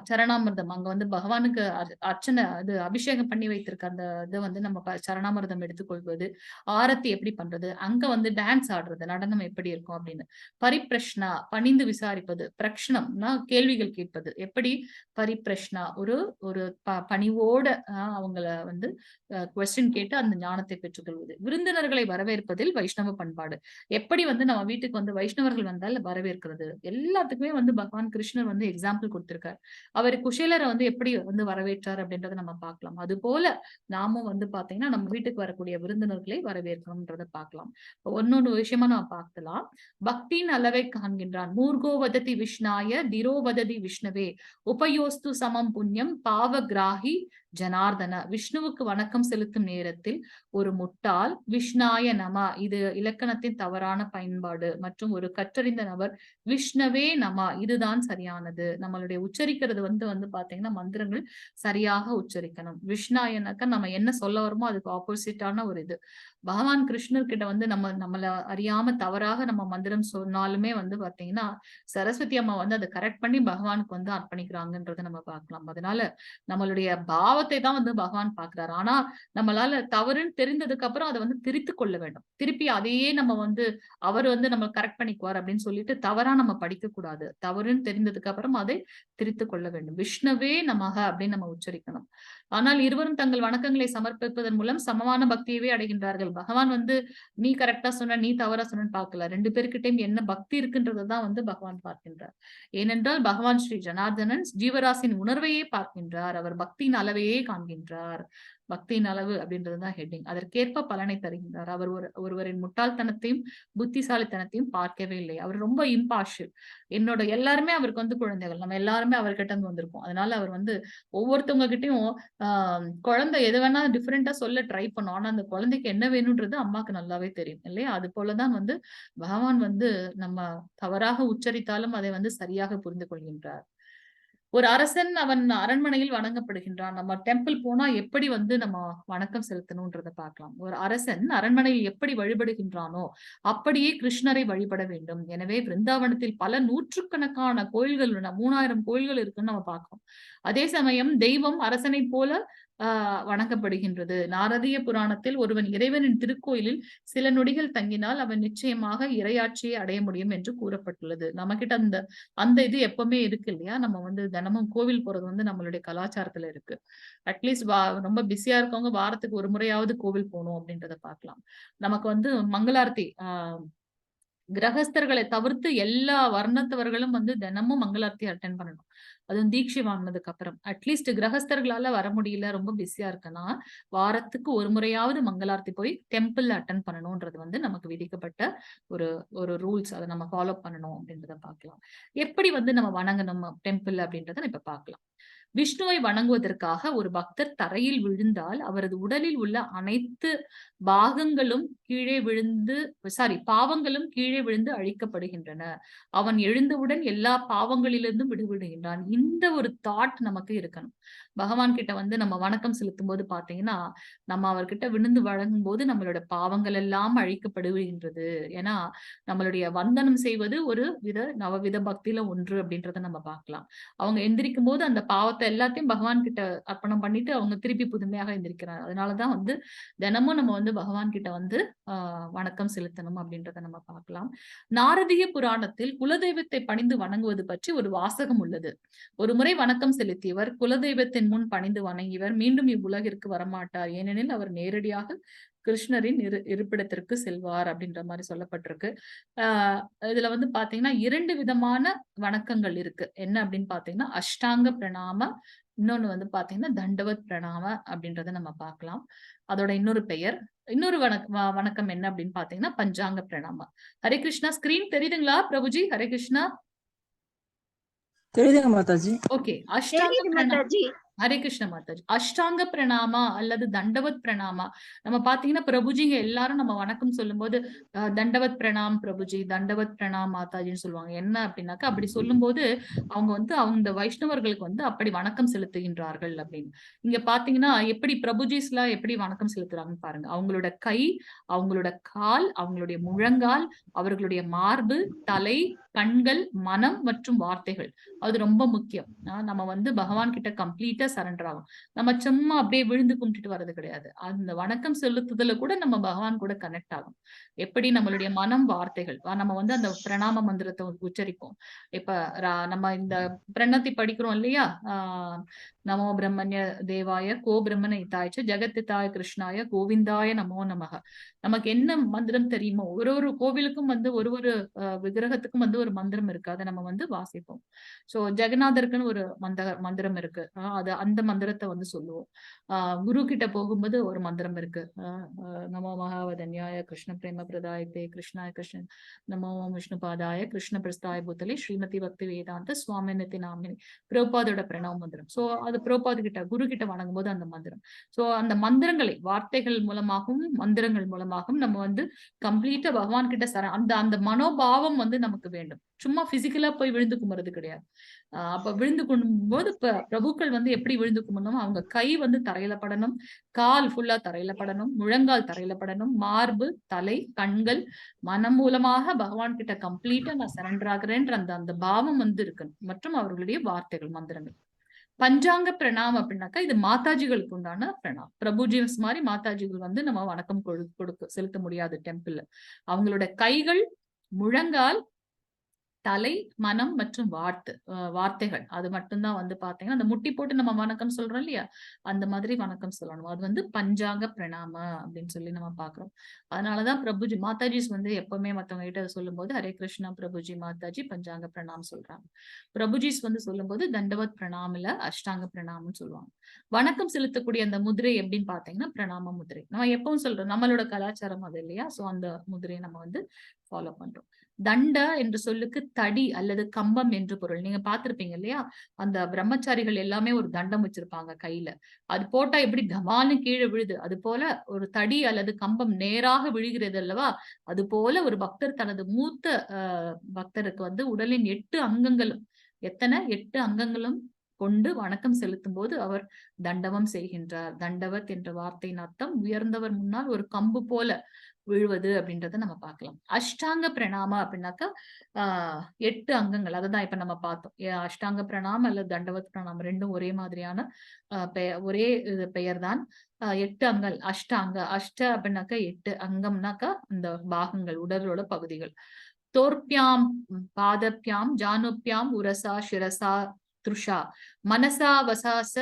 சரணாமிர்தம் அங்க வந்து பகவானுக்கு அர்ச்சனை அது அபிஷேகம் பண்ணி வைத்திருக்க அந்த இதை வந்து நம்ம சரணாமிர்தம் எடுத்துக்கொள்வது, ஆரத்தி எப்படி பண்றது, அங்க வந்து டான்ஸ் ஆடுறது, நடனம் எப்படி இருக்கும் அப்படின்னு. பரிப்பிரஷ்னா பணிந்து விசாரிப்பது, பிரக்ஷணம்னா கேள்விகள் கேட்பது, எப்படி பரிப்பிரஷ்னா ஒரு ஒரு பணிவோட அவங்கள வந்து கொஸ்டின் கேட்டு அந்த ஞானத்தை பெற்றுக்கொள்வது. விருந்தினர்களை வரவேற்பதில் வைஷ்ணவ பண்பாடு, எப்படி வந்து நம்ம வீட்டுக்கு வந்து வைஷ்ணவர்கள் வந்தால் வரவேற்கிறது. எல்லாத்துக்குமே வந்து பகவான் கிருஷ்ணர் வந்து எக்ஸாம்பிள் கொடுத்திருக்காரு. அவர் குஷேலரை வந்து எப்படி வந்து வரவேற்றார் அப்படின்றத நம்ம பார்க்கலாம். அது போல நாமும் வந்து பாத்தீங்கன்னா நம்ம வீட்டுக்கு வரக்கூடிய விருந்தினர்களை வரவேற்கணும்ன்றத பார்க்கலாம். ஒன்னொன்னு விஷயமா நம்ம பார்க்கலாம். பக்தியின் அளவை காண்கின்றான். மூர்கோ வததி விஷ்ணாய திரோ வததி விஷ்ணவே உபயோஸ்து சமம் புண்ணியம் பாவகிராகி ஜனார்தன. விஷ்ணுவுக்கு வணக்கம் செலுத்தும் நேரத்தில் ஒரு முட்டாள் விஷ்ணாய நம, இது இலக்கணத்தின் தவறான பயன்பாடு, மற்றும் ஒரு கற்றறிந்த நபர் விஷ்ணவே நம, இதுதான் சரியானது. நம்மளுடைய உச்சரிக்கிறது வந்து பாத்தீங்கன்னா மந்திரங்கள் சரியாக உச்சரிக்கணும். விஷ்ணாயனாக்க நம்ம என்ன சொல்ல வருமோ அதுக்கு ஆப்போசிட்டான ஒரு இது. பகவான் கிருஷ்ணர் கிட்ட வந்து நம்மள அறியாம தவறாக நம்ம மந்திரம் சொன்னாலுமே வந்து பாத்தீங்கன்னா சரஸ்வதி அம்மா வந்து அதை கரெக்ட் பண்ணி பகவானுக்கு வந்து அர்ப்பணிக்கிறாங்கன்றத நம்ம பார்க்கலாம். அதனால நம்மளுடைய பாவத்தை தான் வந்து பகவான் பாக்குறாரு. ஆனா நம்மளால தவறுன்னு தெரிந்ததுக்கு அப்புறம் அதை வந்து திரித்து கொள்ள வேண்டும். திருப்பி அதையே நம்ம வந்து அவர் வந்து நம்ம கரெக்ட் பண்ணிக்குவார் அப்படின்னு சொல்லிட்டு தவறா நம்ம படிக்க கூடாது. தவறுன்னு தெரிந்ததுக்கு அப்புறம் அதை திரித்து கொள்ள வேண்டும். விஷ்ணுவே நமக அப்படின்னு நம்ம உச்சரிக்கணும். ஆனால் இருவரும் தங்கள் வணக்கங்களை சமர்ப்பிப்பதன் மூலம் சமமான பக்தியவே அடைகின்றார்கள். பகவான் வந்து நீ கரெக்டா சொன்ன நீ தவறா சொன்னு பார்க்கல, ரெண்டு பேருக்கிட்டையும் என்ன பக்தி இருக்குன்றதான் வந்து பகவான் பார்க்கின்றார். ஏனென்றால் பகவான் ஸ்ரீ ஜனார்தனன் ஜீவராசின் உணர்வையே பார்க்கின்றார். அவர் பக்தியின் அளவையே காண்கின்றார். பக்தியின் அளவு அப்படின்றதுதான் ஹெட்டிங். அதற்கேற்ப பலனை தருகின்றார். அவர் ஒருவரின் முட்டாள்தனத்தையும் புத்திசாலித்தனத்தையும் பார்க்கவே இல்லை. அவர் ரொம்ப இம்பார்ஷியல். என்னோட எல்லாருமே அவருக்கு வந்து குழந்தைகள், நம்ம எல்லாருமே அவர்கிட்ட இருந்து வந்திருக்கோம். அதனால அவர் வந்து ஒவ்வொருத்தவங்க கிட்டையும் குழந்தை எது வேணா டிஃப்ரெண்டா சொல்ல ட்ரை பண்ணும். ஆனா அந்த குழந்தைக்கு என்ன வேணும்ன்றது அம்மாக்கு நல்லாவே தெரியும் இல்லையா? அது போலதான் வந்து பகவான் வந்து நம்ம தவறாக உச்சரித்தாலும் அதை வந்து சரியாக புரிந்து கொள்கின்றார். ஒரு அரசன் அவன் அரண்மனையில் வணங்கப்படுகின்றான். நம்ம டெம்பிள் போனா எப்படி வந்து நம்ம வணக்கம் செலுத்தணும்ன்றத பார்க்கலாம். ஒரு அரசன் அரண்மனையில் எப்படி வழிபடுகின்றானோ அப்படியே கிருஷ்ணரை வழிபட வேண்டும். எனவே பிருந்தாவனத்தில் பல நூற்றுக்கணக்கான கோயில்கள் 3000 கோயில்கள் இருக்குன்னு நம்ம பார்க்கிறோம். அதே சமயம் தெய்வம் அரசனை போல வணங்கப்படுகின்றது. நாரதிய புராணத்தில் ஒருவன் இறைவனின் திருக்கோயிலில் சில நொடிகள் தங்கினால் அவன் நிச்சயமாக இறையாட்சியை அடைய முடியும் என்று கூறப்பட்டுள்ளது. நம்ம கிட்ட அந்த இது எப்பவுமே இருக்கு இல்லையா? நம்ம வந்து தினமும் கோவில் போறது வந்து நம்மளுடைய கலாச்சாரத்துல இருக்கு. அட்லீஸ்ட் ரொம்ப பிஸியா இருக்கவங்க வாரத்துக்கு ஒரு முறையாவது கோவில் போகணும் அப்படின்றத பார்க்கலாம். நமக்கு வந்து மங்களார்த்தி கிரகஸ்தர்களை தவிர்த்து எல்லா வர்ணத்தவர்களும் வந்து தினமும் மங்களார்த்தி அட்டென்ட் பண்ணணும். அதுவும் தீட்சை வாங்கினதுக்கு அப்புறம் அட்லீஸ்ட் கிரகஸ்தர்களால வர முடியல, ரொம்ப பிஸியா இருக்குன்னா வாரத்துக்கு ஒரு முறையாவது மங்களார்த்தி போய் டெம்பிள் அட்டென்ட் பண்ணணும்ன்றது வந்து நமக்கு விதிக்கப்பட்ட ஒரு ரூல்ஸ். அதை நம்ம ஃபாலோ பண்ணணும் அப்படின்றத பார்க்கலாம். எப்படி வந்து நம்ம வணங்கணும் டெம்பிள் அப்படின்றத இப்ப பார்க்கலாம். விஷ்ணுவை வணங்குவதற்காக ஒரு பக்தர் தரையில் விழுந்தால் அவரது உடலில் உள்ள அனைத்து பாவங்களும் கீழே விழுந்து அழிக்கப்படுகின்றன. அவன் எழுந்தவுடன் எல்லா பாவங்களிலிருந்தும் விடுபடுகின்றான். இந்த ஒரு தாட் நமக்கு இருக்கணும். பகவான் கிட்ட வந்து நம்ம வணக்கம் செலுத்தும் போது பாத்தீங்கன்னா நம்ம அவர்கிட்ட விழுந்து வழங்கும் போது நம்மளோட பாவங்கள் எல்லாம் அழிக்கப்படுகின்றது. ஏன்னா நம்மளுடைய வந்தனம் செய்வது ஒரு நவவித பக்தியில ஒன்று அப்படின்றத நம்ம பார்க்கலாம். அவங்க எந்திரிக்கும் போது அந்த பாவத்தை எல்லாத்தையும் பகவான் கிட்ட அர்ப்பணம் பண்ணிட்டு அவங்க திருப்பி புதுமையாக எந்திரிக்கிறாங்க. அதனாலதான் வந்து தினமும் நம்ம வந்து பகவான் கிட்ட வந்து வணக்கம் செலுத்தணும் அப்படின்றத நம்ம பார்க்கலாம். நாரதிய புராணத்தில் குலதெய்வத்தை பணிந்து வணங்குவது பற்றி ஒரு வாசகம் உள்ளது. ஒரு முறை வணக்கம் செலுத்தியவர் குலதெய்வத்தின் முன் பணிந்து வணங்கியவர் மீண்டும் இவ்வுலகிற்கு வரமாட்டார். ஏனெனில் அவர் நேரடியாக கிருஷ்ணரின் இருப்பிடத்திற்கு செல்வார் அப்படின்ற மாதிரி சொல்லப்பட்டிருக்கு. இதுல வந்து பாத்தீங்கன்னா 2 விதமான வணக்கங்கள் இருக்கு. என்ன அப்படின்னு பாத்தீங்கன்னா அஷ்டாங்க பிரணாம, இன்னொன்னு வந்து பாத்தீங்கன்னா தண்டவத் பிரணாம அப்படின்றத நம்ம பார்க்கலாம். அதோட இன்னொரு வணக்கம் என்ன அப்படின்னு பாத்தீங்கன்னா பஞ்சாங்க பிரணாம. ஹரே கிருஷ்ணா. ஸ்கிரீன் தெரியுதுங்களா பிரபுஜி? ஹரே கிருஷ்ணா. தெரியுதுங்க மாதாஜி. ஓகே. அஷ்டாங்க தெரியுது பிரணாம. மாதாஜி. ஹரே கிருஷ்ண மாதாஜி. அஷ்டாங்க பிரணாமா அல்லது தண்டவத் பிரணாமா, நம்ம பாத்தீங்கன்னா பிரபுஜிங்க எல்லாரும் நம்ம வணக்கம் சொல்லும்போது தண்டவத் பிரணாம் பிரபுஜி, தண்டவத் பிரணாம் மாதாஜின்னு சொல்லுவாங்க. என்ன அப்படின்னாக்கா அப்படி சொல்லும்போது அவங்க வந்து அவங்க வைஷ்ணவர்களுக்கு வந்து அப்படி வணக்கம் செலுத்துகின்றார்கள் அப்படின்னு. இங்க பாத்தீங்கன்னா எப்படி பிரபுஜிஸ் எல்லாம் எப்படி வணக்கம் செலுத்துறாங்கன்னு பாருங்க. அவங்களோட கை, அவங்களோட கால், அவங்களுடைய முழங்கால், அவர்களுடைய மார்பு, தலை, கண்கள், மனம் மற்றும் வார்த்தைகள், அது ரொம்ப முக்கியம். நம்ம வந்து பகவான் கிட்ட கம்ப்ளீட்டா சரண்டர் ஆகும். நம்ம சும்மா அப்படியே விழுந்து கும்பிட்டுட்டு வர்றது கிடையாது. அந்த வணக்கம் செலுத்துதல கூட நம்ம பகவான் கூட கனெக்ட் ஆகும். எப்படி நம்மளுடைய மனம், வார்த்தைகள், நம்ம வந்து அந்த பிரணாம மந்திரத்தை உச்சரிப்போம். இப்ப நம்ம இந்த பிரணத்தை படிக்கிறோம் இல்லையா? நமோ பிரம்மண்ய தேவாய கோ பிரம்மண இதாய்ச்ச ஜெகத்திதாய கிருஷ்ணாய கோவிந்தாய நமோ நமக. நமக்கு என்ன மந்திரம் தெரியுமோ, ஒரு கோவிலுக்கும் வந்து ஒரு விக்கிரகத்துக்கும் வந்து ஒரு மந்திரம் இருக்கு. அதை நம்ம வந்து வாசிப்போம். சோ ஜெகநாதருக்குன்னு ஒரு மந்திரம் இருக்கு. அந்த மந்திரத்தை வந்து சொல்லுவோம். குரு கிட்ட போகும்போது ஒரு மந்திரம் இருக்கு. நமோ மகாவதன்யாய கிருஷ்ண பிரேம பிரதாயத்தே கிருஷ்ணாய கிருஷ்ணன் நமோ விஷ்ணு பாதாய கிருஷ்ண பிரஸ்தாய பூத்தலே ஸ்ரீமதி பக்தி வேதாந்த சுவாமினத்தி நாமினி, பிரபுபாதோட பிரணவ மந்திரம். சோ அது பிரபுபாது கிட்ட குரு கிட்ட வணங்கும் போது அந்த மந்திரம். சோ அந்த மந்திரங்களை வார்த்தைகள் மூலமாகவும் மந்திரங்கள் மூலமாகவும் நம்ம வந்து கம்ப்ளீட்டா பகவான் கிட்ட அந்த மனோபாவம் வந்து நமக்கு வேண்டும். சும்மா பிசிக்கலா போய் விழுந்து கும்புறது கிடையாது. அப்ப விழுந்து கும்பிடும் போது பிரபுக்கள் வந்து எப்படி விழுந்து கும்பிடணும்? அவங்க கை வந்து தரையில படணும், கால் ஃபுல்லா தரையில படணும், முழங்கால் தரையில படணும், மார்பு, தலை, கண்கள், மனம் மூலமாக பகவான் கிட்ட கம்ப்ளீட்டா நான் சரண்டர் ஆகுறேன்ற அந்த பாவம் வந்து இருக்கணும். மற்றும் அவர்களுடைய வார்த்தைகள், மந்திரங்கள். பஞ்சாங்க பிரணாம் அப்படின்னாக்கா இது மாதாஜிகளுக்கு உண்டான பிரணாம். பிரபுஜிஸ் மாதிரி மாதாஜிகள் வந்து நம்ம வணக்கம் செலுத்த முடியாது டெம்பிள்ல. அவங்களோட கைகள், முழங்கால், தலை, மனம் மற்றும் வார்த்தைகள், அது மட்டும்தான் வந்து பாத்தீங்கன்னா அந்த முட்டி போட்டு நம்ம வணக்கம் சொல்றோம் இல்லையா, அந்த மாதிரி வணக்கம் சொல்லணும். அது வந்து பஞ்சாங்க பிரணாம அப்படின்னு சொல்லி நம்ம பாக்குறோம். அதனாலதான் பிரபுஜி மாதாஜிஸ் வந்து எப்பவுமே மத்தவங்க கிட்ட சொல்லும் போது ஹரே கிருஷ்ணா பிரபுஜி மாதாஜி பஞ்சாங்க பிரணாம் சொல்றாங்க. பிரபுஜிஸ் வந்து சொல்லும் போது தண்டவத் பிரணாமில அஷ்டாங்க பிரணாம்னு சொல்லுவாங்க. வணக்கம் செலுத்தக்கூடிய அந்த முதிரை எப்படின்னு பாத்தீங்கன்னா பிரணாம முதிரை. நம்ம எப்பவும் சொல்றோம், நம்மளோட கலாச்சாரம் அது இல்லையா? சோ அந்த முதிரையை நம்ம வந்து ஃபாலோ பண்றோம். தண்ட என்ற சொல்லுக்கு தடி அல்லது கம்பம் என்று பொருள். நீங்க பார்த்திருப்பீங்க இல்லையா? அந்த பிரம்மச்சாரிகள் எல்லாமே ஒரு தண்டம் வச்சிருப்பாங்க கையில. அது போட்டா எப்படி தமால்னு கீழே விழுது, அது போல ஒரு தடி அல்லது கம்பம் நேராக விழுகிறது அல்லவா? அது போல ஒரு பக்தர் தனது மூத்த பக்தருக்கு வந்து உடலின் 8 அங்கங்களும், எத்தனை 8 அங்கங்களும் கொண்டு வணக்கம் செலுத்தும் போது அவர் தண்டவம் செய்கின்றார். தண்டவத் என்ற வார்த்தையின் அர்த்தம் உயர்ந்தவர் முன்னால் ஒரு கம்பு போல விழுவது அப்படின்றத நம்ம பார்க்கலாம். அஷ்டாங்க பிரணாம அப்படின்னாக்கா 8 அங்கங்கள். அததான் இப்ப நம்ம பார்த்தோம். அஷ்டாங்க பிரணாம அல்லது தண்டவத் பிரணாமம் ரெண்டும் ஒரே மாதிரியான ஒரே பெயர் தான். 8 அங்கங்கள் அஷ்டாங்க. அப்படின்னாக்கா 8, அங்கம்னாக்கா அந்த பாகங்கள், உடலோட பகுதிகள். தோர்பியாம் பாதப்பியாம் ஜானுப்பியாம் உரசா சிரசா துருஷா மனசா வசாச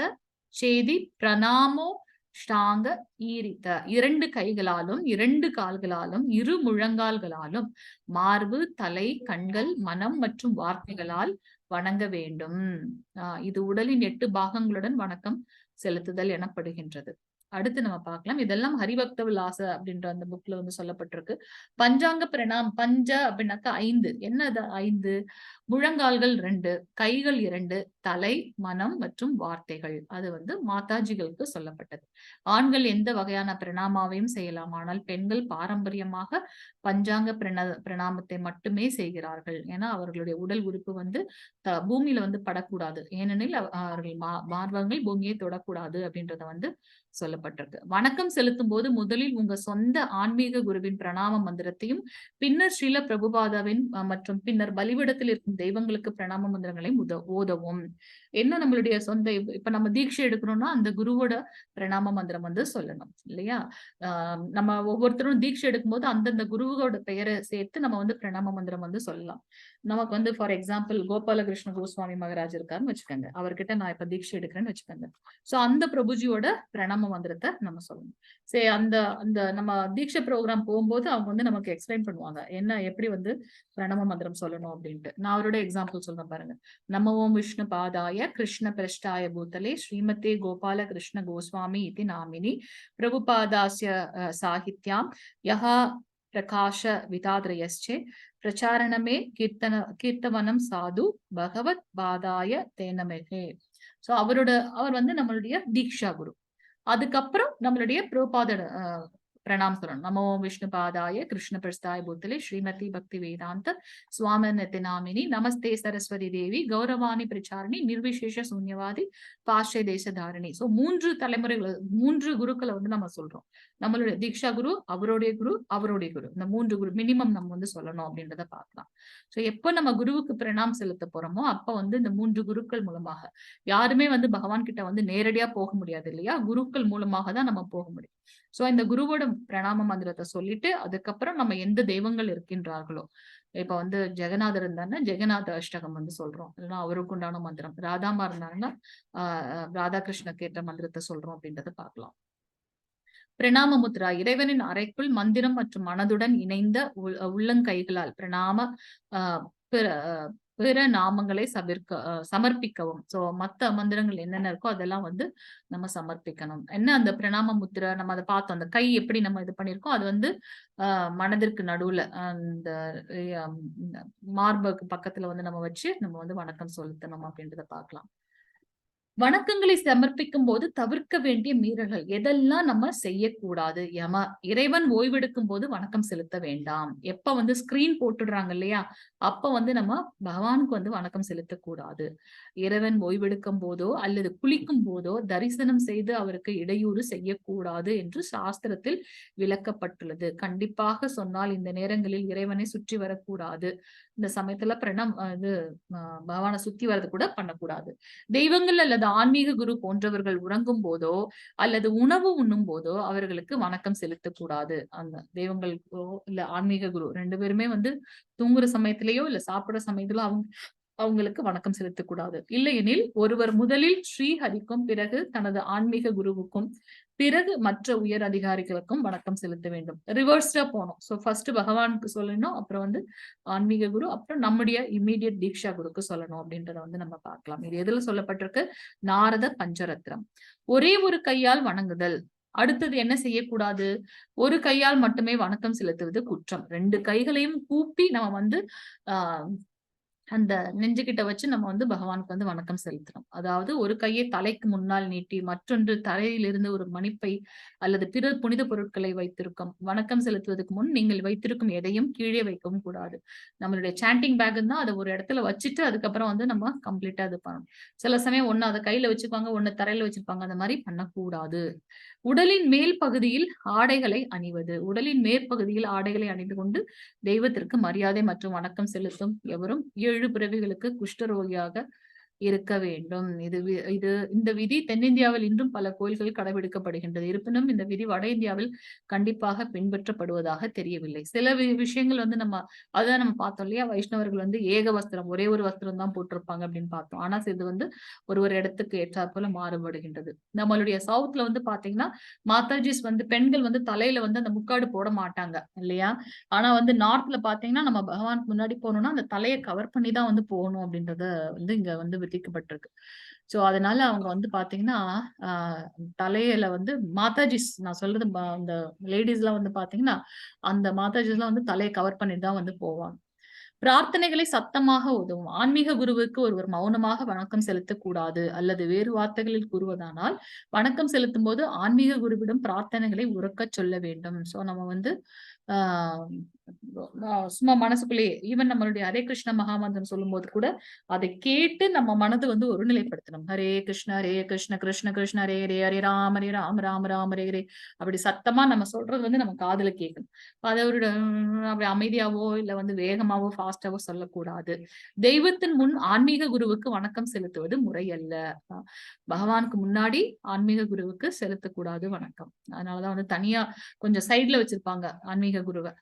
சேதி பிரணாமோ ஷ்டாங்க ஈரித்த. 2 கைகளாலும் 2 கால்களாலும் 2 முழங்கால்களாலும் மார்பு, தலை, கண்கள், மனம் மற்றும் வார்த்தைகளால் வணங்க வேண்டும். இது உடலின் 8 பாகங்களுடன் வணக்கம் செலுத்துதல் எனப்படுகின்றது. அடுத்து நம்ம பார்க்கலாம். இதெல்லாம் ஹரிபக்த விலாச அப்படின்ற அந்த புக்ல வந்து சொல்லப்பட்டிருக்கு. பஞ்சாங்க பிரணாம். பஞ்ச அப்படின்னாக்கா 5. என்னது 5? முழங்கால்கள் 2, கைகள் 2, தலை, மனம் மற்றும் வார்த்தைகள். அது வந்து மாதாஜிகளுக்கு சொல்லப்பட்டது. ஆண்கள் எந்த வகையான பிரணாமாவையும் செய்யலாம். ஆனால் பெண்கள் பாரம்பரியமாக பஞ்சாங்க பிரணாமத்தை மட்டுமே செய்கிறார்கள். ஏன்னா அவர்களுடைய உடல் உறுப்பு வந்து பூமியில வந்து படக்கூடாது. ஏனெனில் அவர்கள் மார்பகங்கள் பூமியை தொடக்கூடாது அப்படின்றத வந்து சொல்லப்பட்டிருக்கு. வணக்கம் செலுத்தும் போது முதலில் உங்க சொந்த ஆன்மீக குருவின் பிரணாம மந்திரத்தையும், பின்னர் ஸ்ரீல பிரபுபாதாவின் மற்றும் பின்னர் பலிபிடத்தில் இருக்கும் தெய்வங்களுக்கு பிரணாம மந்திரங்களையும் ஓதவும். என்ன நம்மளுடைய சொந்த இப்ப நம்ம தீட்சை எடுக்கணும்னா அந்த குருவோட பிரணாம மந்திரம் வந்து சொல்லணும் இல்லையா? நம்ம ஒவ்வொருத்தரும் தீட்சை எடுக்கும்போது அந்தந்த குருவோட பெயரை சேர்த்து நம்ம வந்து பிரணாம மந்திரம் வந்து சொல்லலாம். நமக்கு வந்து ஃபார் எக்ஸாம்பிள் கோபாலகிருஷ்ண கோஸ்வாமி மகாராஜ் இருக்காருன்னு வச்சுக்கோங்க. அவர்கிட்ட நான் இப்ப தீட்சை எடுக்கிறேன்னு வச்சுக்கோங்க. சோ அந்த பிரபுஜியோட பிரணாம மந்திரத்தை நம்ம சொல்லணும். சரி, அந்த அந்த நம்ம தீட்சை ப்ரோக்ராம் போகும்போது அவங்க வந்து நமக்கு எக்ஸ்பிளைன் பண்ணுவாங்க என்ன எப்படி வந்து பிரணாம மந்திரம் சொல்லணும் அப்படின்ட்டு. நான் அவரோட எக்ஸாம்பிள் சொல்றேன் பாருங்க. நம ஓம் விஷ்ணு பாதாய கிருஷ்ண பிரஷ்டாய பூதலே ஸ்ரீமதே கோபால கிருஷ்ண கோஸ்வாமி இதி நாமினி பிரபுபாதாஸ்ய சாகித்யாம் யஹா பிரகாஷ விதாத்ரயஸ்சே பிரச்சாரணமே கீர்த்தவனம் சாது பகவத் பாதாய தேனமெகே. சோ அவர் வந்து நம்மளுடைய தீக்ஷா குரு. அதுக்கப்புறம் நம்மளுடைய பிரபாத பிரணாம் சொல்லணும். நமோ விஷ்ணு பாதாய கிருஷ்ண பிரஸ்தாய பூத்தலே ஸ்ரீமதி பக்தி வேதாந்த சுவாமிநிதி நாமினி நமஸ்தே சரஸ்வதி தேவி கௌரவாணி பிரச்சாரணி நிர்விசேஷ சூன்யவாதி பாஷ்ய தேசதாரணி. சோ 3 தலைமுறைகள் 3 குருக்களை வந்து நம்ம சொல்றோம். நம்மளுடைய தீக்ஷா குரு, அவருடைய குரு, அவருடைய குரு, இந்த 3 குரு மினிமம் நம்ம வந்து சொல்லணும் அப்படின்றத பார்க்கலாம். சோ எப்ப நம்ம குருவுக்கு பிரணாம் செலுத்த போறோமோ அப்ப வந்து இந்த 3 குருக்கள் மூலமாக யாருமே வந்து பகவான் கிட்ட வந்து நேரடியா போக முடியாது இல்லையா? குருக்கள் மூலமாக தான் நம்ம போக முடியும். சோ இந்த குருவோட பிரணாம மந்திரத்தை சொல்லிட்டு அதுக்கப்புறம் நம்ம எந்த தெய்வங்கள் இருக்கின்றார்களோ, இப்ப வந்து ஜெகநாதர் இருந்தாருன்னா ஜெகநாத அஷ்டகம் வந்து சொல்றோம், இல்லைன்னா அவருக்கு உண்டான மந்திரம். ராதாமா இருந்தாங்கன்னா ராதாகிருஷ்ண கேட்ட மந்திரத்தை சொல்றோம் அப்படின்றத பார்க்கலாம். பிரணாம முத்ரா இறைவனின் அறைக்குள் மந்திரம் மற்றும் மனதுடன் இணைந்த உள்ளங்கைகளால் பிரணாம பிற நாமங்களை சமர்ப்பிக்கவும். சோ மத்த மந்திரங்கள் என்னென்ன இருக்கோ அதெல்லாம் வந்து நம்ம சமர்ப்பிக்கணும். என்ன அந்த பிரணாம முத்திரை நம்ம அதை பார்த்தோம். அந்த கை எப்படி நம்ம இது பண்ணிருக்கோம் அது வந்து மனதிற்கு நடுவுல அந்த மார்புக்கு பக்கத்துல வந்து நம்ம வச்சு நம்ம வந்து வணக்கம் செலுத்தணும் அப்படின்றத பார்க்கலாம். வணக்கங்களை சமர்ப்பிக்கும் போது தவிர்க்க வேண்டிய மீறல்கள் எதெல்லாம் நம்ம செய்யக்கூடாது. இறைவன் ஓய்வெடுக்கும் போது வணக்கம் செலுத்த வேண்டாம். எப்ப வந்து ஸ்கிரீன் போட்டுடுறாங்க இல்லையா அப்ப வந்து நம்ம பகவானுக்கு வந்து வணக்கம் செலுத்தக்கூடாது. இறைவன் ஓய்வெடுக்கும் போதோ அல்லது குளிக்கும் போதோ தரிசனம் செய்து அவருக்கு இடையூறு செய்யக்கூடாது என்று சாஸ்திரத்தில் விளக்கப்பட்டுள்ளது. கண்டிப்பாக சொன்னால் இந்த நேரங்களில் இறைவனை சுற்றி வரக்கூடாது. இந்த சமயத்துல பகவானை சுத்தி வர்றது கூட பண்ணக்கூடாது. தெய்வங்கள் அல்லது ஆன்மீக குரு போன்றவர்கள் உறங்கும் போதோ அல்லது உணவு உண்ணும் போதோ அவர்களுக்கு வணக்கம் செலுத்தக்கூடாது. அந்த தெய்வங்களுக்கோ இல்ல ஆன்மீக குரு 2 பேருமே வந்து தூங்குற சமயத்திலேயோ இல்ல சாப்பிடுற சமயத்திலோ அவங்களுக்கு வணக்கம் செலுத்தக்கூடாது. இல்லையெனில் ஒருவர் முதலில் ஸ்ரீஹரிக்கும் பிறகு தனது ஆன்மீக குருவுக்கும் பிறகு மற்ற உயர் அதிகாரிகளுக்கும் வணக்கம் செலுத்த வேண்டும். ரிவர்ஸ்டா போனோம். சோ ஃபர்ஸ்ட் பகவானுக்கு சொல்லணும், அப்புறம் வந்து ஆன்மீக குரு, அப்புறம் நம்முடைய இம்மீடியட் தீக்ஷா குருக்கு சொல்லணும் அப்படின்றத வந்து நம்ம பார்க்கலாம். இது எதுல சொல்லப்பட்டிருக்கு? நாரத பஞ்சரத்னம். ஒரே ஒரு கையால் வணங்குதல். அடுத்தது என்ன செய்யக்கூடாது? ஒரு கையால் மட்டுமே வணக்கம் செலுத்துவது குற்றம். 2 கைகளையும் கூப்பி நம்ம வந்து அந்த நெஞ்சுகிட்ட வச்சு நம்ம வந்து பகவானுக்கு வந்து வணக்கம் செலுத்தணும். அதாவது ஒரு கையை தலைக்கு முன்னால் நீட்டி மற்றொன்று தரையிலிருந்து ஒரு மணிப்பை அல்லது பிற புனித பொருட்களை வைத்திருக்கும். வணக்கம் செலுத்துவதற்கு முன் நீங்கள் வைத்திருக்கும் எதையும் கீழே வைக்கவும் கூடாது. நம்மளுடைய சாண்டிங் பேக் தான் அதை ஒரு இடத்துல வச்சுட்டு அதுக்கப்புறம் வந்து நம்ம கம்ப்ளீட்டா இது பண்ணணும். சில சமயம் ஒண்ணு அதை கையில வச்சுப்பாங்க, ஒண்ணு தரையில வச்சிருப்பாங்க. அந்த மாதிரி பண்ணக்கூடாது. உடலின் மேல் பகுதியில் ஆடைகளை அணிவது. உடலின் மேற்பகுதியில் ஆடைகளை அணிந்து கொண்டு தெய்வத்திற்கு மரியாதை மற்றும் வணக்கம் செலுத்தும் எவரும் 7 பிறவிகளுக்கு குஷ்டரோகியாக இருக்க வேண்டும். இந்த விதி தென்னிந்தியாவில் இன்றும் பல கோயில்கள் கடைபிடிக்கப்படுகின்றது. இருப்பினும் இந்த விதி வட இந்தியாவில் கண்டிப்பாக பின்பற்றப்படுவதாக தெரியவில்லை. சில விஷயங்கள் வந்து அதான் நம்ம பார்த்தோம் இல்லையா? வைஷ்ணவர்கள் வந்து ஏக வஸ்திரம், ஒரே ஒரு வஸ்திரம் தான் போட்டிருப்பாங்க அப்படின்னு பார்த்தோம். ஆனா இது வந்து ஒரு இடத்துக்கு ஏற்றாற் போல மாறுபடுகின்றது. நம்மளுடைய சவுத்ல வந்து பாத்தீங்கன்னா மாதாஜிஸ் வந்து பெண்கள் வந்து தலையில வந்து அந்த முக்காடு போட மாட்டாங்க இல்லையா? ஆனா வந்து நார்த்ல பாத்தீங்கன்னா நம்ம பகவானுக்கு முன்னாடி போகணும்னா அந்த தலையை கவர் பண்ணி தான் வந்து போகணும் அப்படின்றத வந்து இங்க வந்து விதிக்கப்பட்டிருக்கு. சோ அதனால அவங்க வந்து பாத்தீங்கன்னா தலையில வந்து மாதாஜிஸ், நான் சொல்றது அந்த லேடிஸ் எல்லாம் வந்து பாத்தீங்கன்னா அந்த மாதாஜிஸ் எல்லாம் வந்து தலையை கவர் பண்ணிட்டு தான் வந்து போவாங்க. பிரார்த்தனைகளை சத்தமாக உதவும். ஆன்மீக குருவுக்கு ஒருவர் மௌனமாக வணக்கம் செலுத்தக்கூடாது அல்லது வேறு வார்த்தைகளில் கூறுவதானால் வணக்கம் செலுத்தும் போது ஆன்மீக குருவிடம் பிரார்த்தனைகளை உரக்க சொல்ல வேண்டும். சோ நம்ம வந்து சும்மா மனசுக்குள்ளேயே ஈவன் நம்மளுடைய ஹரே கிருஷ்ண மகாமந்திரம் சொல்லும் போது கூட அதை கேட்டு நம்ம மனது வந்து ஒருநிலைப்படுத்தணும். ஹரே கிருஷ்ண கிருஷ்ண கிருஷ்ண ஹரே ஹரே ஹரே ராம ராம ராம ஹரே ஹரே அப்படி சத்தமா நம்ம சொல்றது வந்து நம்ம காதுல கேட்கணும். அதை ஒரு அப்படி அமைதியாவோ இல்ல வந்து வேகமாவோ ஃபாஸ்டாவோ சொல்லக்கூடாது. தெய்வத்தின் முன் ஆன்மீக குருவுக்கு வணக்கம் செலுத்துவது முறை அல்ல. பகவானுக்கு முன்னாடி ஆன்மீக குருவுக்கு செலுத்தக்கூடாது வணக்கம். அதனாலதான் வந்து தனியா கொஞ்சம் சைட்ல வச்சிருப்பாங்க ஆன்மீக குருவை.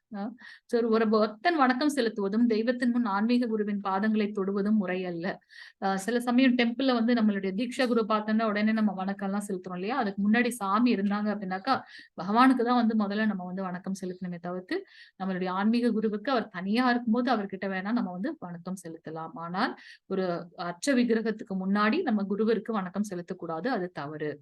ஒரு பக்தன் வணக்கம் செலுத்துவதும் தெய்வத்தின் முன் ஆன்மீக குருவின் பாதங்களை தொடுவதும் முறை அல்ல. சில சமயம் டெம்பிள்ல வந்து நம்மளுடைய தீட்சா குரு பார்த்தோம்னா உடனே நம்ம வணக்கம் எல்லாம் செலுத்துறோம் இல்லையா? அதுக்கு முன்னாடி சாமி இருந்தாங்க அப்படின்னாக்கா பகவானுக்கு தான் வந்து முதல்ல நம்ம வந்து வணக்கம் செலுத்தணுமே தவிர்த்து நம்மளுடைய ஆன்மீக குருவுக்கு அவர் தனியா இருக்கும்போது அவர்கிட்ட வேணா நம்ம வந்து வணக்கம் செலுத்தலாம். ஆனால் ஒரு அர்ச்ச விக்கிரகத்துக்கு முன்னாடி நம்ம குருவிற்கு வணக்கம் செலுத்தக்கூடாது, அது தவறு.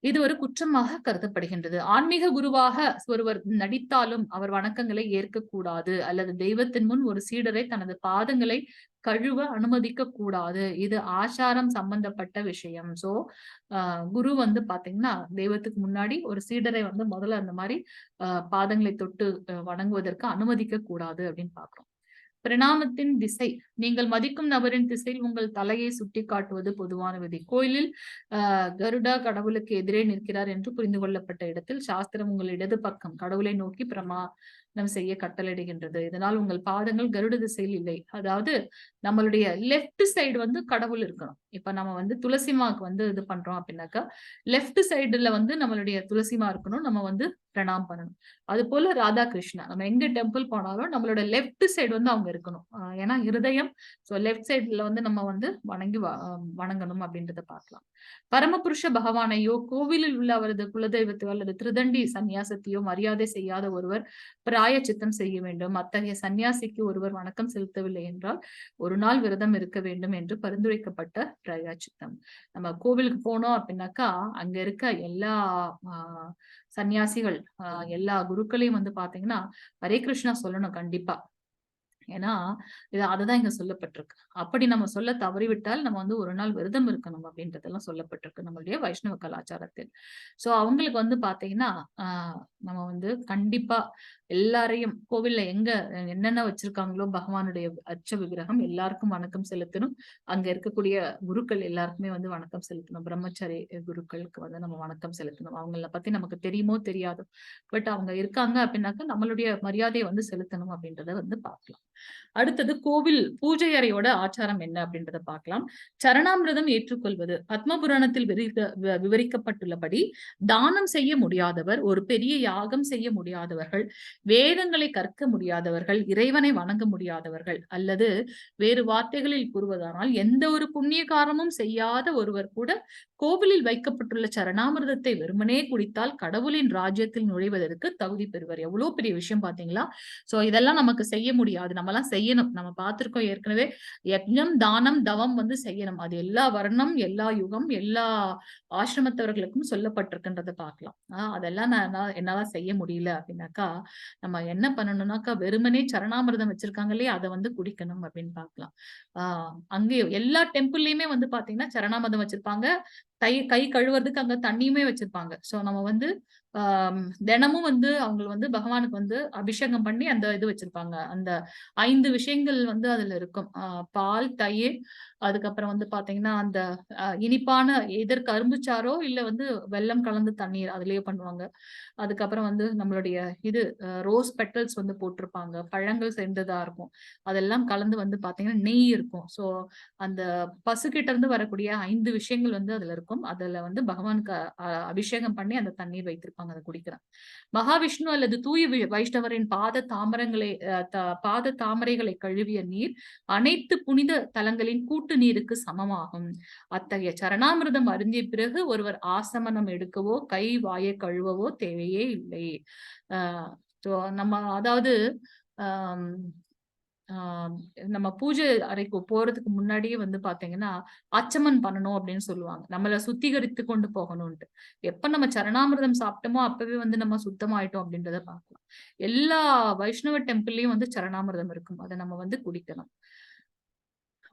இது ஒரு குற்றமாக கருதப்படுகின்றது. ஆன்மீக குருவாக ஒருவர் நடித்தாலும் அவர் வணக்கங்களை ஏற்கக்கூடாது, அல்லது தெய்வத்தின் முன் ஒரு சீடரை தனது பாதங்களை கழுவ அனுமதிக்க கூடாது. இது ஆச்சாரம் சம்பந்தப்பட்ட விஷயம். சோ குரு வந்து பாத்தீங்கன்னா தெய்வத்துக்கு முன்னாடி ஒரு சீடரை வந்து முதல்ல அந்த மாதிரி பாதங்களை தொட்டு வணங்குவதற்கு அனுமதிக்க கூடாது அப்படின்னு பாக்குறோம். பிரணாமத்தின் திசை. நீங்கள் மதிக்கும் நபரின் திசையில் உங்கள் தலையை சுட்டி காட்டுவது பொதுவான விதி. கோயிலில் கருடா கடவுளுக்கு எதிரே நிற்கிறார் என்று புரிந்து கொள்ளப்பட்ட இடத்தில் சாஸ்திரம் உங்கள் இடது பக்கம் கடவுளை நோக்கி பிரமாணம் செய்ய கட்டளையிடுகின்றது. இதனால் உங்கள் பாதங்கள் கருட திசையில் இல்லை. அதாவது நம்மளுடைய லெப்ட் சைடு வந்து கடவுள் இருக்கணும். இப்ப நம்ம வந்து துளசிமாக்கு வந்து இது பண்றோம் அப்படின்னாக்கா லெப்ட் சைடுல வந்து நம்மளுடைய துளசிமா இருக்கணும், நம்ம வந்து பிரணாம் பண்ணணும். அது போல ராதா கிருஷ்ணா நம்ம எங்க டெம்பிள் போனாலும் நம்மளோட லெப்ட் சைடு வந்து அவங்க இருக்கணும். ஏன்னா இருதயம் சோ லெப்ட் சைடுல வந்து நம்ம வந்து வணங்கணும் அப்படின்றத பார்க்கலாம். பரமபுருஷ பகவானையோ கோவிலில் உள்ள அவரது குலதெய்வத்தையோ அல்லது திருதண்டி சன்னியாசத்தையோ மரியாதை செய்யாத ஒருவர் பிராயச்சித்தம் செய்ய வேண்டும். அத்தகைய சன்னியாசிக்கு ஒருவர் வணக்கம் செலுத்தவில்லை என்றால் ஒரு நாள் விரதம் இருக்க வேண்டும் என்று பரிந்துரைக்கப்பட்ட பிராயச்சித்தம். நம்ம கோவிலுக்கு போனோம் அப்படின்னாக்கா அங்க இருக்க எல்லா சன்னியாசிகள் எல்லா குருக்களையும் வந்து பாத்தீங்கன்னா ஹரே கிருஷ்ணா சொல்லணும் கண்டிப்பா. ஏன்னா அதுதான் இங்க சொல்லப்பட்டிருக்கு. அப்படி நம்ம சொல்ல தவறிவிட்டால் நம்ம வந்து ஒரு நாள் விரதம் இருக்கணும் அப்படின்றதெல்லாம் சொல்லப்பட்டிருக்கு நம்மளுடைய வைஷ்ணவ கலாச்சாரத்தில். சோ அவங்களுக்கு வந்து பாத்தீங்கன்னா நம்ம வந்து கண்டிப்பா எல்லாரையும் கோவில்ல எங்க என்னென்ன வச்சிருக்காங்களோ பகவானுடைய அர்ச்ச விக்கிரகம் எல்லாருக்கும் வணக்கம் செலுத்தணும். அங்க இருக்கக்கூடிய குருக்கள் எல்லாருக்குமே வந்து வணக்கம் செலுத்தணும். பிரம்மச்சாரி குருக்களுக்கு வந்து நம்ம வணக்கம் செலுத்தணும். அவங்கள பத்தி நமக்கு தெரியுமோ தெரியாதோ, பட் அவங்க இருக்காங்க அப்படின்னாக்கா நம்மளுடைய மரியாதையை வந்து செலுத்தணும் அப்படின்றத வந்து பார்க்கலாம். அடுத்தது கோவில் பூஜை அறையோட ஆச்சாரம் என்ன அப்படின்றத பார்க்கலாம். சரணாமிரதம் ஏற்றுக்கொள்வது. பத்ம புராணத்தில் விவரிக்கப்பட்டுள்ளபடி தானம் செய்ய முடியாதவர், ஒரு பெரிய யாகம் செய்ய முடியாதவர்கள், வேதங்களை கற்க முடியாதவர்கள், இறைவனை வணங்க முடியாதவர்கள், அல்லது வேறு வார்த்தைகளில் கூறுவதானால் எந்த ஒரு புண்ணிய காரணமும் செய்யாத ஒருவர் கூட கோவிலில் வைக்கப்பட்டுள்ள சரணாமிரதத்தை வெறுமனே குடித்தால் கடவுளின் ராஜ்யத்தில் நுழைவதற்கு தகுதி பெறுவர். எவ்வளவு பெரிய விஷயம் பாத்தீங்களா? சோ இதெல்லாம் நமக்கு செய்ய முடியாது, நம்ம எல்லாம் செய்யணும். நம்ம பார்த்திருக்கோம் ஏற்கனவே யஜ்ஞம் தானம் தவம் வந்து செய்யணும். அது எல்லா வர்ணம் எல்லா யுகம் எல்லா ஆசிரமத்தவர்களுக்கும் சொல்லப்பட்டிருக்குன்றதை பார்க்கலாம். அதெல்லாம் என்னால செய்ய முடியல அப்படின்னாக்கா நம்ம என்ன பண்ணணும்னாக்கா வெறுமனே சரணாமிரதம் வச்சிருக்காங்க இல்லையா அதை வந்து குடிக்கணும் அப்படின்னு பார்க்கலாம். அங்கேயும் எல்லா டெம்பிள்லயுமே வந்து பாத்தீங்கன்னா சரணாமிரதம் வச்சிருப்பாங்க. கை கழுவுறதுக்கு அங்க தண்ணியுமே வச்சிருப்பாங்க. சோ நம்ம வந்து தினமும் வந்து அவங்க வந்து பகவானுக்கு வந்து அபிஷேகம் பண்ணி அந்த இது வச்சிருப்பாங்க. அந்த 5 விஷயங்கள் வந்து அதுல இருக்கும். பால், தயிர், அதுக்கப்புறம் வந்து பாத்தீங்கன்னா அந்த இனிப்பான எதற்கு கரும்புச்சாரோ இல்ல வந்து வெல்லம் கலந்து தண்ணீர் அதுலயே பண்ணுவாங்க. அதுக்கப்புறம் வந்து நம்மளுடைய இது ரோஸ் பெட்டல்ஸ் வந்து போட்டிருப்பாங்க, பழங்கள் சேர்ந்ததா இருக்கும். அதெல்லாம் கலந்து வந்து பாத்தீங்கன்னா நெய் இருக்கும். சோ அந்த பசுகிட்ட இருந்து வரக்கூடிய 5 விஷயங்கள் வந்து அதுல இருக்கும். அதுல வந்து பகவானுக்கு அபிஷேகம் பண்ணி அந்த தண்ணீர் வைத்திருப்பாங்க, அதை குடிக்கிறேன். மகாவிஷ்ணு அல்லது தூய வைஷ்ணவரின் பாத தாமரைகளை கழுவிய நீர் அனைத்து புனித தலங்களின் கூட்டு நீருக்கு சமமாகும். அத்தகைய சரணாமிர்தம் அருந்திய பிறகு ஒருவர் ஆசமனம் எடுக்கவோ கை வாயை கழுவவோ தேவையே இல்லை. நம்ம அதாவது நம்ம பூஜை அறைக்கு போறதுக்கு முன்னாடியே வந்து பாத்தீங்கன்னா அச்சமன் பண்ணணும் அப்படின்னு சொல்லுவாங்க. நம்மள சுத்திகரித்து கொண்டு போகணும்ட்டு. எப்ப நம்ம சரணாமிர்தம் சாப்பிட்டோமோ அப்பவே வந்து நம்ம சுத்தமாயிட்டோம் அப்படின்றத பார்க்கலாம். எல்லா வைஷ்ணவ டெம்பிள்லயும் வந்து சரணாமிர்தம் இருக்கும், அதை நம்ம வந்து குடிக்கணும்.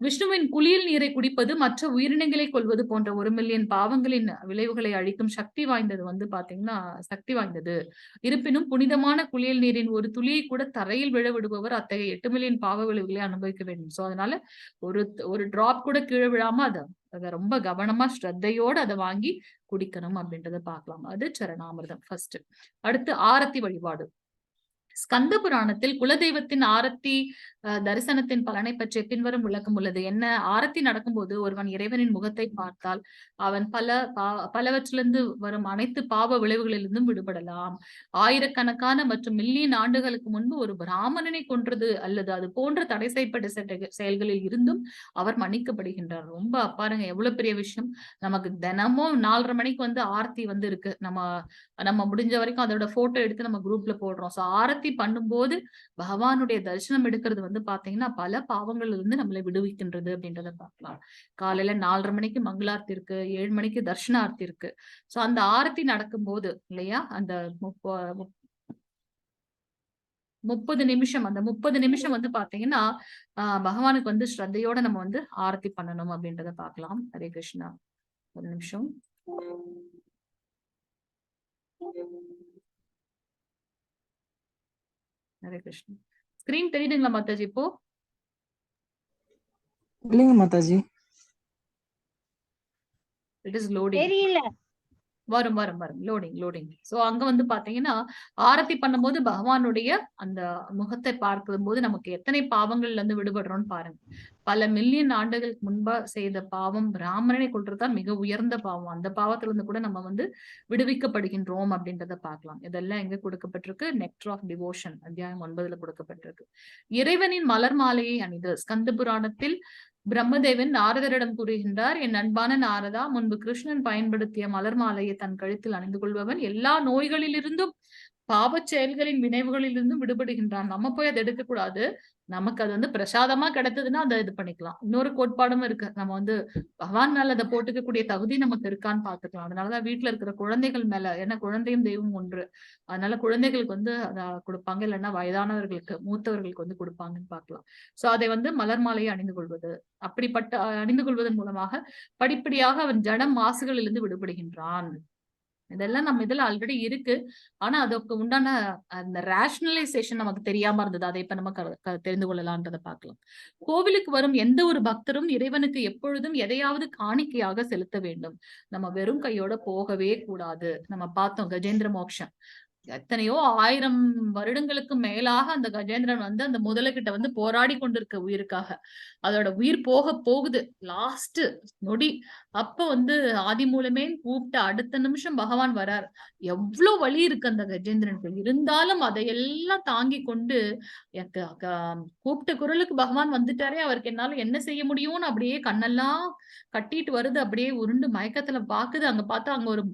விஷ்ணுவின் குளியல் நீரை குடிப்பது மற்ற உயிரினங்களை கொல்வது போன்ற 1 மில்லியன் பாவங்களின் விளைவுகளை அழிக்கும் சக்தி வாய்ந்தது சக்தி வாய்ந்தது. இருப்பினும் புனிதமான குளியல் நீரின் ஒரு துளியை கூட தரையில் விழ விடுபவர் அத்தகைய 8 மில்லியன் பாவ விளைவுகளை அனுபவிக்க வேண்டும். சோ அதனால ஒரு டிராப் கூட கீழே விழாம அத ரொம்ப கவனமா ஸ்ரத்தையோட அதை வாங்கி குடிக்கணும் அப்படின்றத பார்க்கலாம். அது சரணாமிர்தம் ஃபர்ஸ்ட். அடுத்து ஆரத்தி வழிபாடு. ஸ்கந்த புராணத்தில் குலதெய்வத்தின் ஆரத்தி தரிசனத்தின் பலனை பற்றிய பின்வரும் விளக்கம் உள்ளது. என்ன? ஆரத்தி நடக்கும்போது ஒருவன் இறைவனின் முகத்தை பார்த்தால் அவன் பலவற்றிலிருந்து வரும் அனைத்து பாவ விளைவுகளிலிருந்தும் விடுபடலாம். ஆயிரக்கணக்கான மற்றும் மில்லியன் ஆண்டுகளுக்கு முன்பு ஒரு பிராமணனை கொன்றது அல்லது அது போன்ற தடை செய்யப்பட்ட செயல்களில் இருந்தும் அவர் மன்னிக்கப்படுகின்றார். ரொம்ப பாருங்க எவ்வளவு பெரிய விஷயம். நமக்கு தினமும் 4:30 மணிக்கு ஆரத்தி இருக்கு. நம்ம முடிஞ்ச வரைக்கும் அதோட போட்டோ எடுத்து நம்ம குரூப்ல போடுறோம். சோ ஆரத்தி பண்ணும்போது பகவானுடைய தரிசனம் எடுக்கிறது பாத்தீங்கன்னா பல பாவங்கள்ல இருந்து நம்மளை விடுவிக்கின்றது அப்படின்றத பார்க்கலாம். காலையில 4:30 மணிக்கு மங்களார்த்தி இருக்கு, 7 மணிக்கு தர்ஷனார்த்தி இருக்கு. சோ அந்த ஆரத்தி நடக்கும் போது இல்லையா, அந்த 30 நிமிஷம் அந்த 30 நிமிஷம் பாத்தீங்கன்னா பகவானுக்கு ஸ்ரத்தையோட நம்ம ஆரத்தி பண்ணணும் அப்படின்றத பார்க்கலாம். ஹரே கிருஷ்ணா. ஒரு நிமிஷம். ஹரே கிருஷ்ணா. ஸ்கிரீன் தெரியுதுங்களா மாதாஜி? இப்போ இல்லைங்க மாதாஜி. It is loading. தெரியல. வரும் லோடிங். சோ அங்க பாத்தீங்கன்னா ஆரத்தி பண்ணும்போது பகவானுடைய அந்த முகத்தை பார்க்கும் போது நமக்கு எத்தனை பாவங்கள்ல இருந்து விடுபடுறோம்னு பாருங்க. பல மில்லியன் ஆண்டுகளுக்கு முன்பா செய்த பாவம் பிராமணனை கொல்றதுதான் மிக உயர்ந்த பாவம். அந்த பாவத்துல இருந்து கூட நம்ம விடுவிக்கப்படுகின்றோம் அப்படின்றத பார்க்கலாம். இதெல்லாம் எங்க கொடுக்கப்பட்டிருக்கு? நெக்டர் ஆஃப் டிவோஷன் அத்தியாயம் 9 கொடுக்கப்பட்டிருக்கு. இறைவனின் மலர் மாலையை அணிந்து. ஸ்கந்த புராணத்தில் பிரம்மதேவன் நாரதரிடம் கூறுகின்றார், என் அன்பான நாரதா, முன்பு கிருஷ்ணன் பயன்படுத்திய மலர் மாலையை தன் கழுத்தில் அணிந்து கொள்பவன் எல்லா நோய்களிலிருந்தும் பாவச் செயல்களின் வினைவுகளிலிருந்தும் விடுபடுகின்றான். நம்ம போய் அதை எடுக்க கூடாது. நமக்கு அது பிரசாதமா கிடைத்ததுன்னா அதை இது பண்ணிக்கலாம். இன்னொரு கோட்பாடும் இருக்கு. நம்ம பகவான் மேல அதை போட்டுக்கக்கூடிய தகுதி நமக்கு இருக்கான்னு பாத்துக்கலாம். அதனாலதான் வீட்டுல இருக்கிற குழந்தைகள் மேல, ஏன்னா குழந்தையும் தெய்வம் ஒன்று, அதனால குழந்தைகளுக்கு அதை கொடுப்பாங்க. இல்லைன்னா வயதானவர்களுக்கு, மூத்தவர்களுக்கு கொடுப்பாங்கன்னு பார்க்கலாம். சோ அதை மலர் மாலையை அணிந்து கொள்வது, அப்படிப்பட்ட அணிந்து கொள்வதன் மூலமாக படிப்படியாக அவன் ஜடம் மாசுகளிலிருந்து விடுபடுகின்றான். இதெல்லாம் நம்ம இதுல ஆல்ரெடி இருக்கு. ஆனா அதுக்கு உண்டான அந்த ரேஷனலைசேஷன் நமக்கு தெரியாம இருந்தது. அதை இப்ப நம்ம தெரிந்து கொள்ளலாம்ன்றதை பார்க்கலாம். கோவிலுக்கு வரும் எந்த ஒரு பக்தரும் இறைவனுக்கு எப்பொழுதும் எதையாவது காணிக்கையாக செலுத்த வேண்டும். நம்ம வெறும் கையோட போகவே கூடாது. நம்ம பார்த்தோம் கஜேந்திர மோக்ஷம். எத்தனையோ 1000 வருடங்களுக்கு மேலாக அந்த கஜேந்திரன் அந்த முதலைகிட்ட போராடி கொண்டிருக்க உயிருக்காக. அதோட உயிர் போகுது லாஸ்ட் நொடி. அப்ப ஆதி மூலமே கூப்பிட்ட அடுத்த நிமிஷம் பகவான் வரார். எவ்வளவு வலி இருக்கு அந்த கஜேந்திரனுக்கு. இருந்தாலும் அதையெல்லாம் தாங்கி கொண்டு கூப்பிட்ட குரலுக்கு பகவான் வந்துட்டாரே, அவருக்கு என்னால என்ன செய்ய முடியும்னு அப்படியே கண்ணெல்லாம் கட்டிட்டு வருது. அப்படியே உருண்டு மயக்கத்துல பாக்குது. அங்க பார்த்தா அங்க ஒரு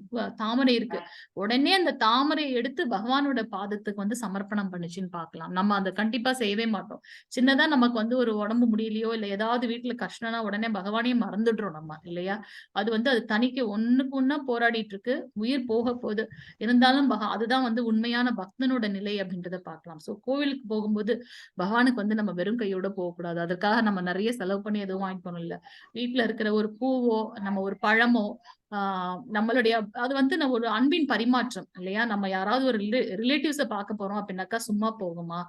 தாமரை இருக்கு. உடனே அந்த தாமரை எடுத்து பகவானோட பாதத்துக்கு சமர்ப்பணம் பண்ணுச்சுன்னு பார்க்கலாம். நம்ம அதை கண்டிப்பா செய்யவே மாட்டோம். சின்னதா நமக்கு ஒரு உடம்பு முடியலையோ இல்ல ஏதாவது வீட்டுல கஷ்டம்னா உடனே பகவானையும் மறந்துடுறோம் நம்ம, இல்லையா? அது தனிக்கு ஒண்ணுக்கு ஒண்ணா போராடிட்டு இருக்கு. உயிர் போக போகுது. இருந்தாலும் அதுதான் உண்மையான பக்தனோட நிலை அப்படின்றத பார்க்கலாம். சோ கோவிலுக்கு போகும்போது பகவானுக்கு நம்ம வெறும் கையோட போகக்கூடாது. அதற்காக நம்ம நிறைய செலவு பண்ணி எதுவும் வாங்கிக்கணும் இல்ல. வீட்டுல இருக்கிற ஒரு பூவோ, நம்ம ஒரு பழமோ, நம்மளுடைய அது நம்ம ஒரு அன்பின் பரிமாற்றம் இல்லையா? நம்ம யாராவது ஒரு ரிலேட்டிவ்ஸ பார்க்க போறோம் அப்படின்னாக்கா சும்மா போகுமா?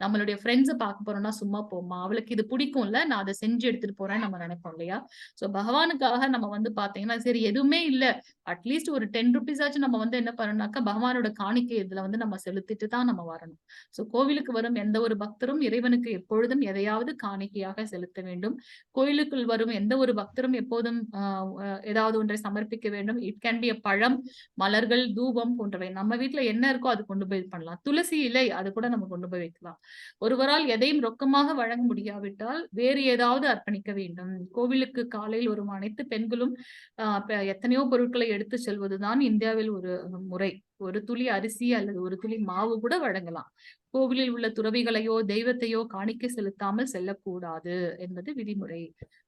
நம்மளுடைய ஃப்ரெண்ட்ஸ பார்க்க போறோம்னா சும்மா போகுமா? அவளுக்கு இது பிடிக்கும்ல, நான் அதை செஞ்சு எடுத்துட்டு போறேன்னு நம்ம நினைப்போம் இல்லையா? சோ பகவானுக்காக நம்ம பாத்தீங்கன்னா சரி எதுவுமே இல்ல, அட்லீஸ்ட் ஒரு 10 rupees ஆச்சும் நம்ம என்ன பண்ணணும்னாக்கா பகவானோட காணிக்கை இதுல நம்ம செலுத்திட்டு தான் நம்ம வரணும். சோ கோவிலுக்கு வரும் எந்த ஒரு பக்தரும் இறைவனுக்கு எப்பொழுதும் எதையாவது காணிக்கையாக செலுத்த வேண்டும். கோயிலுக்குள் வரும் எந்த ஒரு பக்தரும் எப்போதும் ஏதாவது ஒன்றை சமர்ப்பிக்க வேண்டும். இட் கேன் பி பழம், மலர்கள், தூபம் போன்றவை. நம்ம வீட்டுல என்ன இருக்கோ அது கொண்டு போய் பண்ணலாம். துளசி இலை அது கூட நம்ம கொண்டு போய் வைக்கலாம். ஒருவரால் எதையும் ரொக்கமாக வழங்க முடியாவிட்டால் வேறு ஏதாவது அர்ப்பணிக்க வேண்டும். கோவிலுக்கு காலையில் வரும் அனைத்து பெண்களும் எத்தனையோ பொருட்களை எடுத்து செல்வதுதான் இந்தியாவில் ஒரு முறை. ஒரு துளி அரிசி அல்லது ஒரு துளி மாவு கூட வழங்கலாம். கோவிலில் உள்ள துறவிகளையோ தெய்வத்தையோ காணிக்கை செலுத்தாமல் செல்லக்கூடாது என்பது விதிமுறை.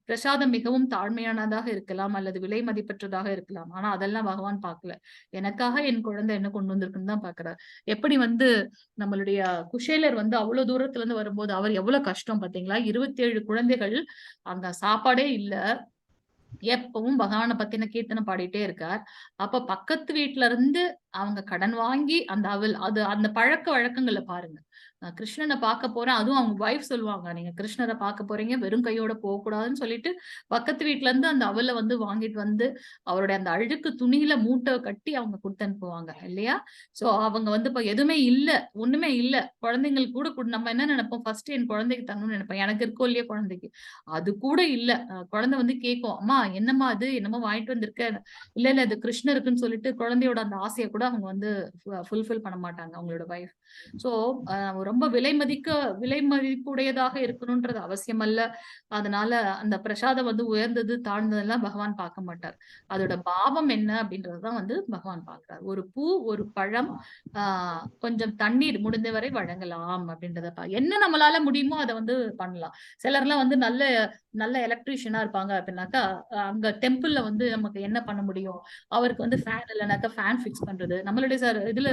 பிரசாதம் மிகவும் தாழ்மையானதாக இருக்கலாம் அல்லது விலை மதிப்பற்றதாக இருக்கலாம். ஆனா அதெல்லாம் பகவான் பார்க்கல. எனக்காக என் குழந்தை என்ன கொண்டு வந்திருக்குன்னு தான் பாக்குறாரு. எப்படி வந்து நம்மளுடைய குஷேலர் வந்து அவ்வளவு தூரத்துல இருந்து வரும்போது அவர் எவ்வளவு கஷ்டம் பாத்தீங்களா? 27 குழந்தைகள், அங்க சாப்பாடே இல்ல. எப்பவும் பகவானை பத்தின கீர்த்தனை பாடிட்டே இருக்கார். அப்ப பக்கத்து வீட்டுல இருந்து அவங்க கடன் வாங்கி அந்த அவல் அது அந்த பழக்க வழக்கங்களை பாருங்க. கிருஷ்ணனை பார்க்க போறேன், அதுவும் அவங்க வைஃப் சொல்லுவாங்க, நீங்க கிருஷ்ணரை பார்க்க போறீங்க, வெறும் கையோட போக கூடாதுன்னு சொல்லிட்டு பக்கத்து வீட்டுல இருந்து அந்த அவலை வந்து வாங்கிட்டு வந்து அவருடைய அந்த அழுக்கு துணியில மூட்டை கட்டி அவங்க கொடுத்து அனுப்புவாங்க இல்லையா? சோ அவங்க வந்து இப்ப எதுவுமே இல்ல, ஒண்ணுமே இல்ல, குழந்தைங்களுக்கு கூட நம்ம என்ன நினைப்போம், ஃபர்ஸ்ட் என் குழந்தைக்கு தரணும்னு நினைப்பேன். எனக்கு இருக்கோ இல்லையா குழந்தைக்கு, அது கூட இல்ல. குழந்தை வந்து கேட்கும், அம்மா என்னம்மா அது, என்னமோ வாங்கிட்டு வந்திருக்க, இல்ல இல்ல இது கிருஷ்ணருக்குன்னு சொல்லிட்டு குழந்தையோட அந்த ஆசையை கூட அவங்க வந்து ஃபுல்ஃபில் பண்ண மாட்டாங்க அவங்களோட வைஃப். சோ ரொம்ப விலை மதிப்புடையதாக இருக்கணும்ன்றது அவசியம் அல்ல. அதனால அந்த பிரசாதம் வந்து உயர்ந்தது தாழ்ந்ததெல்லாம் பகவான் பார்க்க மாட்டார். அதோட பாவம் என்ன அப்படின்றதுதான் வந்து பகவான் பார்க்கிறார். ஒரு பூ, ஒரு பழம், கொஞ்சம் தண்ணீர் முடிந்தவரை வழங்கலாம் அப்படின்றத என்ன நம்மளால முடியுமோ அதை வந்து பண்ணலாம். சிலர்லாம் வந்து நல்ல நல்ல எலக்ட்ரீஷியனா இருப்பாங்க அப்படின்னாக்கா, அங்க டெம்பிள்ல வந்து நமக்கு என்ன பண்ண முடியும், அவருக்கு வந்து ஃபேன் இல்லைனாக்கா ஃபேன் ஃபிக்ஸ் பண்றது, நம்மளுடைய இதுல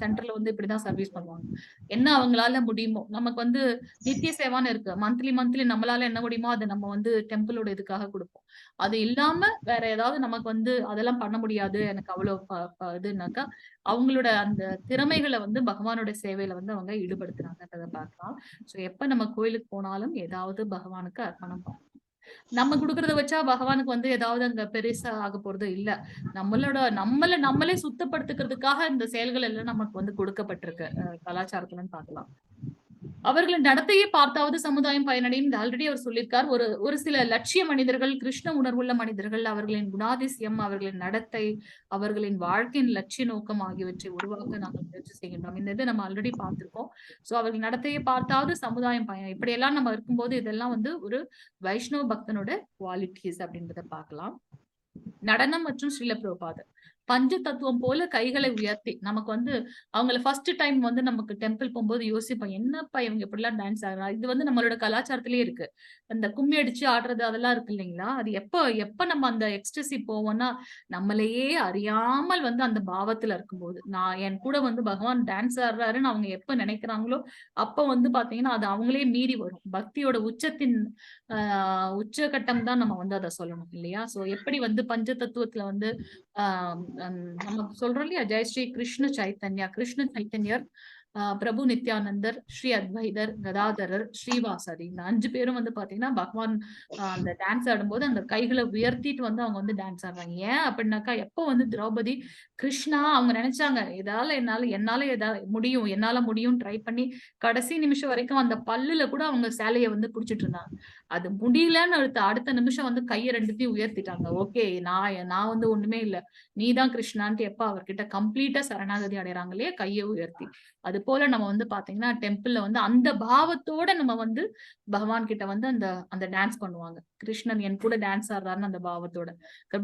சென்டர்ல வந்து இப்படிதான் சர்வீஸ் பண்ணுவாங்க. என்ன அவங்களால முடியுமோ, நமக்கு வந்து நித்திய சேவான்னு இருக்கு, மந்த்லி நம்மளால என்ன முடியுமோ அதை நம்ம வந்து டெம்பிளோட இதுக்காக கொடுப்போம். அது இல்லாம வேற ஏதாவது நமக்கு வந்து அதெல்லாம் பண்ண முடியாது எனக்கு அவ்வளவு இதுனாக்கா, அவங்களோட அந்த திறமைகளை வந்து பகவானோட சேவையில வந்து அவங்க ஈடுபடுத்துறாங்கன்றத பார்க்கலாம். சோ எப்ப நம்ம கோயிலுக்கு போனாலும் ஏதாவது பகவானுக்கு அர்ப்பணம் பண்ணணும். நம்ம குடுக்கறத வச்சா பகவானுக்கு வந்து ஏதாவது அங்க பெருசா ஆக போறது இல்ல. நம்மளே சுத்தப்படுத்துக்கிறதுக்காக இந்த செயல்கள் எல்லாம் நமக்கு வந்து கொடுக்கப்பட்டிருக்கு கலாச்சாரத்துலன்னு பார்க்கலாம். அவர்களின் நடத்தையை பார்த்தாவது சமுதாயம் பயனடையும். ஆல்ரெடி அவர் சொல்லியிருக்கார். ஒரு சில லட்சிய மனிதர்கள், கிருஷ்ண உணர்வுள்ள மனிதர்கள், அவர்களின் குணாதிசயம், அவர்களின் நடத்தை, அவர்களின் வாழ்க்கையின் லட்சிய நோக்கம் ஆகியவற்றை உருவாக்க நாங்கள் முயற்சி செய்கின்றோம். இந்த இதை நம்ம ஆல்ரெடி பார்த்திருக்கோம். சோ அவர்கள் நடத்தையை பார்த்தாவது சமுதாயம் பயன், இப்படி எல்லாம் நம்ம இருக்கும்போது இதெல்லாம் வந்து ஒரு வைஷ்ணவ பக்தனோட குவாலிட்டிஸ் அப்படின்றத பார்க்கலாம். நடனம் மற்றும் ஸ்ரீல பிரபுபாதர் பஞ்ச தத்துவம் போல கைகளை உயர்த்தி, நமக்கு வந்து அவங்கள ஃபர்ஸ்ட் டைம் வந்து நமக்கு டெம்பிள் போகும்போது யோசிப்போம், என்னப்பா இவங்க இப்படிலாம் டான்ஸ் ஆடுறா, இது வந்து நம்மளோட கலாச்சாரத்திலேயே இருக்கு. அந்த கும்மி அடிச்சு ஆடுறது அதெல்லாம் இருக்கு இல்லைங்களா? அது எப்ப நம்ம அந்த எக்ஸ்டசி போவோம்னா, நம்மளையே அறியாமல் வந்து அந்த பாவத்துல இருக்கும்போது, நான் என் கூட வந்து பகவான் டான்ஸ் ஆடுறாருன்னு அவங்க எப்ப நினைக்கிறாங்களோ அப்ப வந்து பாத்தீங்கன்னா அது அவங்களே மீறி வரும். பக்தியோட உச்சத்தின் உச்சகட்டம் தான் நம்ம வந்து அதை சொல்லணும் இல்லையா? சோ எப்படி வந்து பஞ்ச தத்துவத்துல வந்து நம்ம சொல்றோம் இல்லையா, ஜெய் ஸ்ரீ கிருஷ்ண சைத்தன்யர், பிரபு நித்யானந்தர், ஸ்ரீ அத்வைதர், கதாதரர், ஸ்ரீவாசரி, இந்த 5 பேரும் வந்து பாத்தீங்கன்னா பகவான் அந்த டான்ஸ் ஆடும்போது அந்த கைகளை உயர்த்திட்டு வந்து அவங்க வந்து டான்ஸ் ஆடுறாங்க. ஏன் அப்படின்னாக்கா, எப்போ வந்து திரௌபதி கிருஷ்ணா அவங்க நினைச்சாங்க என்னால முடியும் ட்ரை பண்ணி கடைசி நிமிஷம் வரைக்கும் அந்த பல்லுல கூட அவங்க சேலையை வந்து புடிச்சிட்டு இருந்தாங்க. அது முடியலன்னு அடுத்த நிமிஷம் வந்து கையை ரெண்டுத்தையும் உயர்த்திட்டாங்க. ஓகே, நான் வந்து ஒண்ணுமே இல்ல, நீதான் கிருஷ்ணான்ட்டு எப்ப அவர்கிட்ட கம்ப்ளீட்டா சரணாகதி அடைறாங்க இல்லையா, கையை உயர்த்தி. அது போல நம்ம வந்து பாத்தீங்கன்னா டெம்பிள்ல வந்து அந்த பாவத்தோட நம்ம வந்து பகவான் கிட்ட வந்து அந்த டான்ஸ் பண்ணுவாங்க. கிருஷ்ணன் என் கூட டான்ஸ் ஆடுறாருன்னு அந்த பாவத்தோட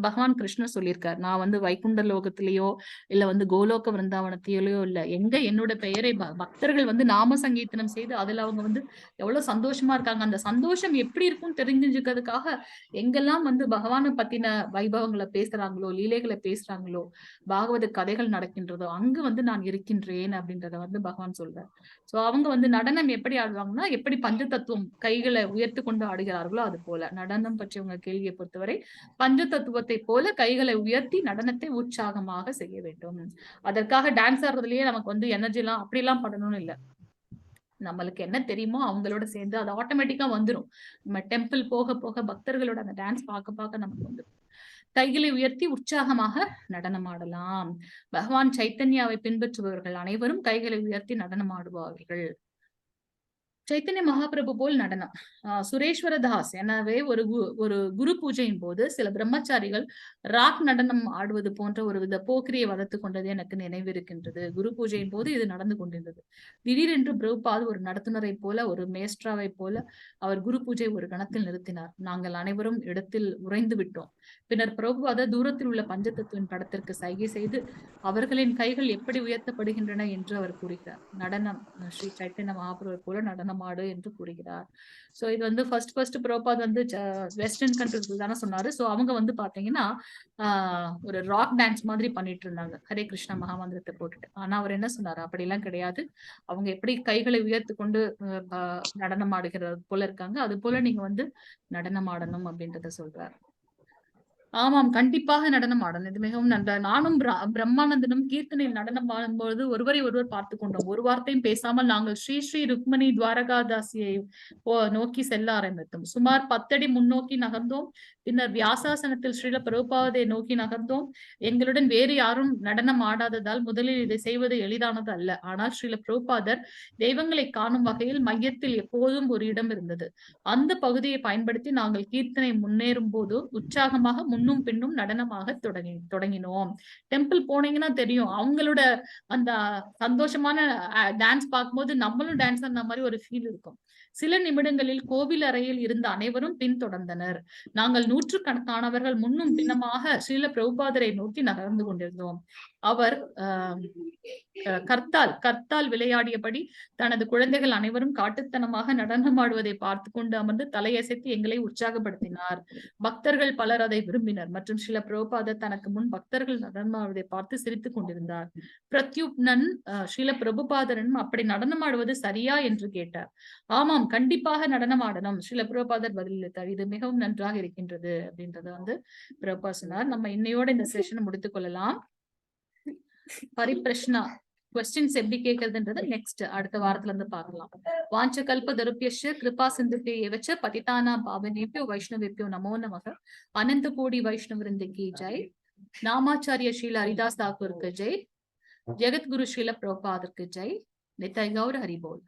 பகவான் கிருஷ்ணன் சொல்லியிருக்காரு, நான் வந்து வைகுண்ட லோகத்திலேயோ இல்ல வந்து கோலோக விருந்தாவனத்திலேயோ இல்ல, எங்க என்னோட பெயரை பக்தர்கள் வந்து நாம சங்கீர்த்தனம் செய்து அதுல அவங்க வந்து எவ்வளவு சந்தோஷமா இருக்காங்க, அந்த சந்தோஷம் எப்படி இருக்கும்னு தெரிஞ்சுக்கிறதுக்காக எங்கெல்லாம் வந்து பகவானை பத்தின வைபவங்களை பேசுறாங்களோ, லீலைகளை பேசுறாங்களோ, பாகவத கதைகள் நடக்கின்றதோ அங்கு வந்து நான் இருக்கின்றேன் அப்படின்றத வந்து பகவான் சொல்றார். சோ அவங்க வந்து நடனம் எப்படி ஆடுவாங்கன்னா, எப்படி பஞ்ச தத்துவம் கைகளை உயர்த்தி கொண்டு ஆடுகிறார்களோ அது போல நடனம் பற்றி உங்க கேள்வியை பொறுத்தவரை பஞ்ச தத்துவத்தை போல கைகளை உயர்த்தி நடனத்தை உற்சாகமாக செய்ய வேண்டும். அதற்காக டான்ஸ் ஆடுறதுலயே நமக்கு வந்து எனர்ஜி எல்லாம் அப்படி எல்லாம் பண்ணணும்னு இல்ல. நம்மளுக்கு என்ன தெரியுமோ அவங்களோட சேர்ந்து அது ஆட்டோமேட்டிக்கா வந்துடும். நம்ம டெம்பிள் போக போக பக்தர்களோட அந்த டான்ஸ் பார்க்க நமக்கு வந்துடும். கைகளை உயர்த்தி உற்சாகமாக நடனம் ஆடலாம். பகவான் சைத்தன்யாவை பின்பற்றுபவர்கள் அனைவரும் கைகளை உயர்த்தி நடனம் ஆடுவார்கள். சைத்தன்ய மகாபிரபு போல் நடனம். சுரேஸ்வர தாஸ் எனவே ஒரு குரு பூஜையின் போது சில பிரம்மச்சாரிகள் ராக் நடனம் ஆடுவது போன்ற ஒரு வித போக்கிரியை வளர்த்து கொண்டது எனக்கு நினைவிருக்கின்றது. குரு பூஜையின் போது இது நடந்து கொண்டிருந்தது. திடீரென்று பிரபுபாத் ஒரு நடத்துனரை போல, ஒரு மேஸ்ட்ராவை போல அவர் குரு பூஜை ஒரு கணத்தில் நிறுத்தினார். நாங்கள் அனைவரும் இடத்தில் உறைந்து விட்டோம். பின்னர் பிரபுபாத தூரத்தில் உள்ள பஞ்சதத்துவின் படத்திற்கு சைகை செய்து அவர்களின் கைகள் எப்படி உயர்த்தப்படுகின்றன என்று அவர் கூறுகிறார். நடனம் ஸ்ரீ சைத்தன்ய மகாபிரபு போல நடனமாடு என்று கூறுகிறார். சோ இது வந்து ஃபர்ஸ்ட் பிரபுபாத் வந்து வெஸ்டர்ன் கண்ட்ரிஸ் தானே சொன்னாரு. சோ அவங்க வந்து பாத்தீங்கன்னா ஒரு ராக் டான்ஸ் மாதிரி பண்ணிட்டு இருந்தாங்க, ஹரே கிருஷ்ணா மகாமந்திரத்தை போட்டுட்டு. ஆனா அவர் என்ன சொன்னாரு, அப்படி எல்லாம் கிடையாது, அவங்க எப்படி கைகளை உயர்த்து கொண்டு நடனம் ஆடுகிறது போல இருக்காங்க, அது போல நீங்க வந்து நடனம் ஆடணும் அப்படின்றத சொல்றாரு. ஆமாம், கண்டிப்பாக நடனம் ஆடணும். இது மிகவும் நன்ற. நானும் பிரம்மானந்தனும் கீர்த்தனையில் நடனம் ஆடும்போது ஒருவரை ஒருவர் பார்த்து கொண்டோம். ஒரு வார்த்தையும் பேசாமல் நாங்கள் ஸ்ரீ ஸ்ரீ ருக்மணி துவாரகாதாசியை நோக்கி செல்ல ஆரம்பித்தோம். சுமார் 10 அடி முன்னோக்கி நகர்ந்தோம். பின்னர் வியாசாசனத்தில் ஸ்ரீல பிரபுபாதை நோக்கி நகர்ந்தோம். எங்களுடன் வேறு யாரும் நடனம் ஆடாததால் முதலில் இதை செய்வது எளிதானது அல்ல. ஆனால் ஸ்ரீல பிரபுபாதர் தெய்வங்களை காணும் வகையில் மையத்தில் எப்போதும் ஒரு இடம் இருந்தது. அந்த பகுதியை பயன்படுத்தி நாங்கள் கீர்த்தனை முன்னேறும் போது உற்சாகமாக முன்னும் பின்னும் நடனமாக தொடங்கினோம். டெம்பிள் போனீங்கன்னா தெரியும், அவங்களோட அந்த சந்தோஷமான டான்ஸ் பார்க்கும்போது நம்மளும் டான்ஸ் அந்த மாதிரி ஒரு ஃபீல் இருக்கும். சில நிமிடங்களில் கோவில் அறையில் இருந்த அனைவரும் பின்தொடர்ந்தனர். நாங்கள் நூற்றுக்கணக்கானவர்கள் முன்னும் பின்னமாக ஸ்ரீல பிரபுபாதரை நோக்கி நகர்ந்து கொண்டிருந்தோம். அவர் கர்த்தால் விளையாடியபடி தனது குழந்தைகள் அனைவரும் காட்டுத்தனமாக நடனமாடுவதை பார்த்து கொண்டு அமர்ந்து தலையசைத்து எங்களை உற்சாகப்படுத்தினார். பக்தர்கள் பலர் அதை விரும்பினர் மற்றும் ஸ்ரீல பிரபுபாதர் தனக்கு முன் பக்தர்கள் நடனமாடுவதை பார்த்து சிரித்துக் கொண்டிருந்தார். பிரத்யுப்னன் ஸ்ரீல பிரபுபாதரனும் அப்படி நடனமாடுவது சரியா என்று கேட்டார். ஆமாம், கண்டிப்பாக நடனமாடணும், ஸ்ரீல பிரபுபாதர் பதிலளித்தார். இது மிகவும் நன்றாக இருக்கின்றது அப்படின்றத வந்து பிரபுபா சொன்னார். நம்ம இன்னையோட இந்த செஷனை முடித்துக் கொள்ளலாம். பரிப்பிரஷ்னா கொஸ்டின்ஸ் எப்படி கேட்கறதுன்றது நெக்ஸ்ட் அடுத்த வாரத்துல இருந்து பார்க்கலாம். வாஞ்ச கல்ப தருப்பியஸ்ய கிருபா சிந்துபே ஏவச்ச பதிதானா பாவனேபியோ வைஷ்ணவேபியோ நமோ நமக. அனந்த கோடி வைஷ்ணவருந்துக்கு ஜெய். நாமாச்சாரிய ஸ்ரீல ஹரிதாஸ் தாக்கூருக்கு ஜெய். ஜெகத்குரு ஸ்ரீல பிரபுபாதருக்கு ஜெய். நித்தாய் கௌர ஹரிபோல்.